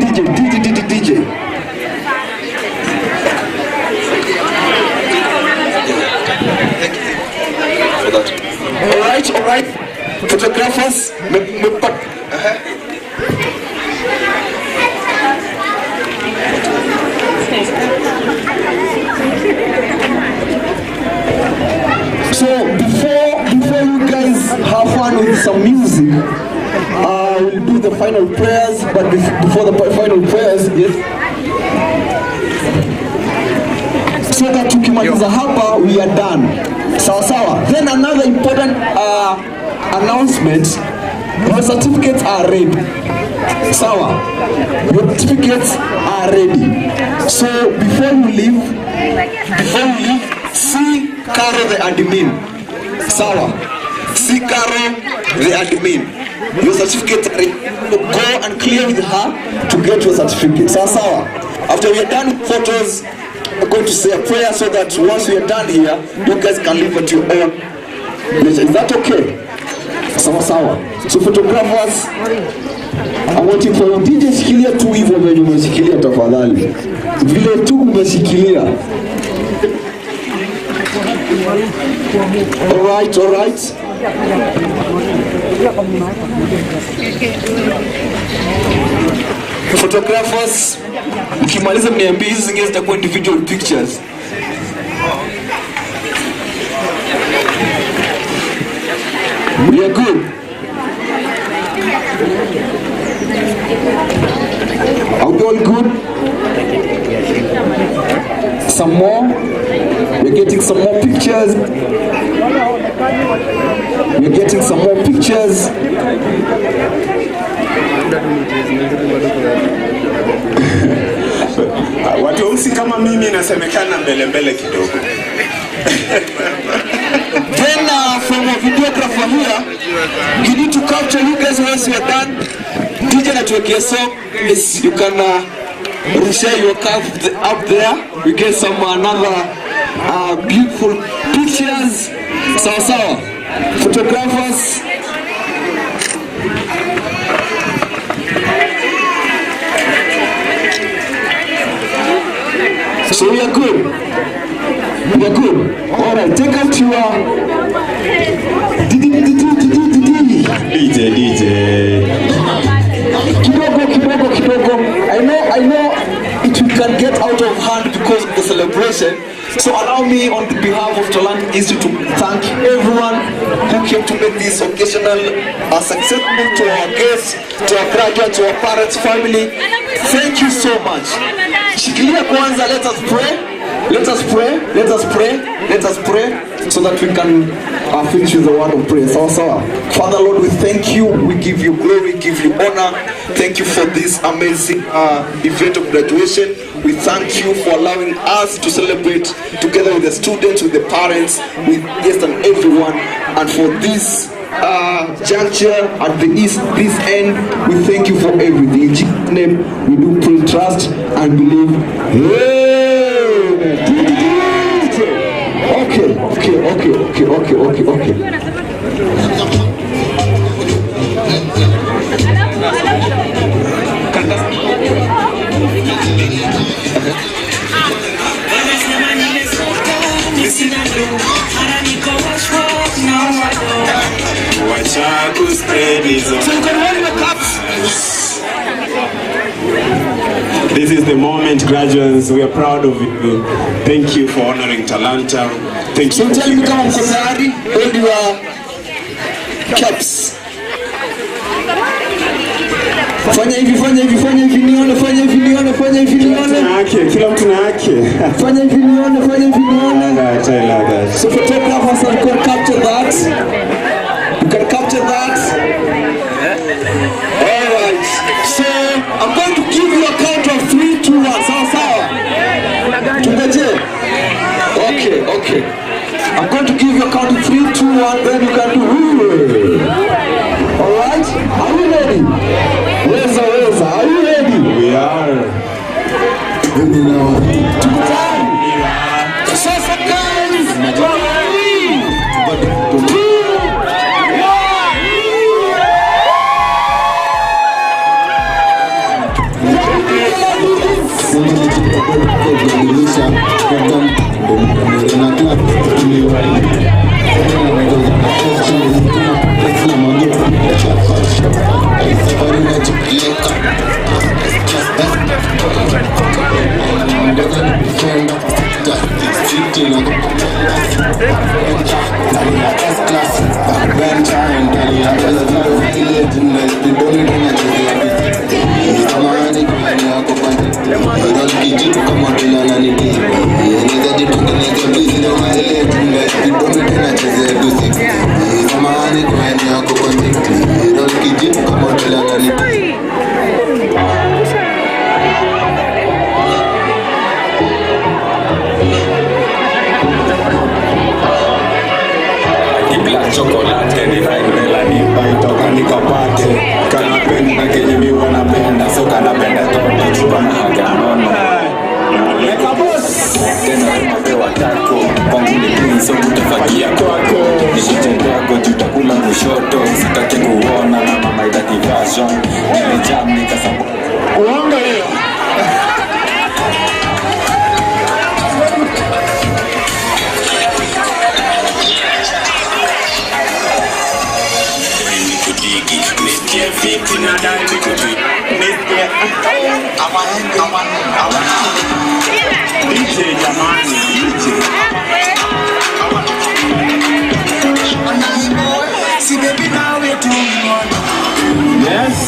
DJ. For that. All right. Photographers. So before you guys have fun with some music, we'll do the final prayers. But before the final prayers, yes. So that tukimaliza hapa, we are done. Sawa. Then another important announcement: your certificates are ready. Sawa. Your certificates are ready. So before you leave, see Caro the admin. Sawa. See Caro the admin. Your certificate, go and clear with her to get your certificate. Sawa. After we are done with photos, we're going to say a prayer so that once we are done here, you guys can leave at your own leisure. Is that okay? Sawa. So photographers, I'm waiting for you. DJ shikilia tu hivyo venye umeshikilia tafadhali. Vile tu umeshikilia. All right. Photographers, ukimaliza mniambie hizi zingine zitakuwa individual pictures. We are good. Are we all good? Some more. We're getting some more pictures. Watu weusi kama mimi inasemekana mbele kidogo. Then from a videographer here, you need to capture you guys once you are done. DJ natuwekea song, yes, you can share your cup up there. We get some another beautiful pictures. Sawa. Photographers. So we are good. All right, take out your DJ. Kidogo. I know it can get out of hand because of the celebration. So allow me on behalf of Talanta Institute to thank everyone who came to make this occasional successful, to our guests, to our graduates, to our parents, family. Thank you so much. Shikilia kwanza, let us pray. Let us pray. Let us pray. Let us pray so that we can finish with the word of prayer. So, Father Lord, we thank you. We give you glory, give you honor. Thank you for this amazing event of graduation. We thank you for allowing us to celebrate together with the students, with the parents, with guests and everyone. And for this juncture at this end, we thank you for everything. In Jesus' name, we do pray, trust, and believe. Okay. This is the moment, graduates. We are proud of you. Thank you for honoring Talanta. Thank you. So tell me, come on, hold your caps. Fanya hivi nione. Fanya hivi nione. Kila mtu na yake. Fanya hivi nione. So photographers can capture that. You can capture that. Alright. So I'm going to give you a count of 3, 2, 1. Sawa. Tungoje. Okay. I'm going to give you a count of 3, 2, 1, then you can do. Alright? Are you ready? Weza. Are you ready? We are. Ready now. So guys, 3, 2, 1. Chocolate ni raimela ni baitoka nikapate kanapenda kenye mi wanapenda so kanapenda toka chupa na haganono leka boss tena mapewa tako kwangu ni prince utafagia kwako nishichekako jutakula kushoto sitaki kuona na mama idati version nilijam nikasabu uongo hiyo vipi na dai nikupi nisikie DJ jamani si baby now we do yes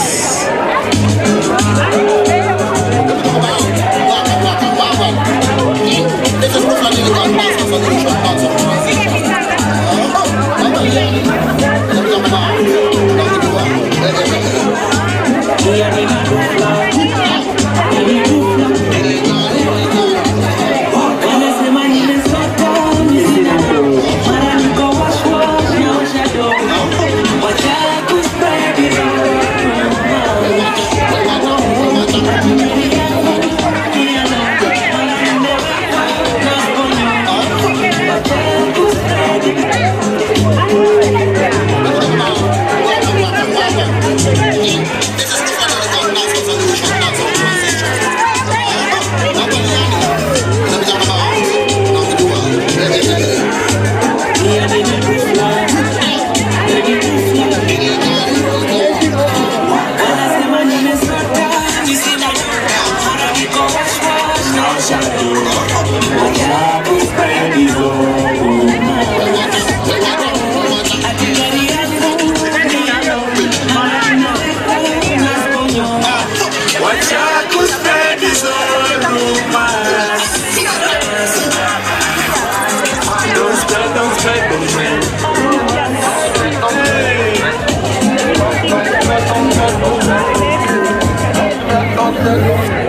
the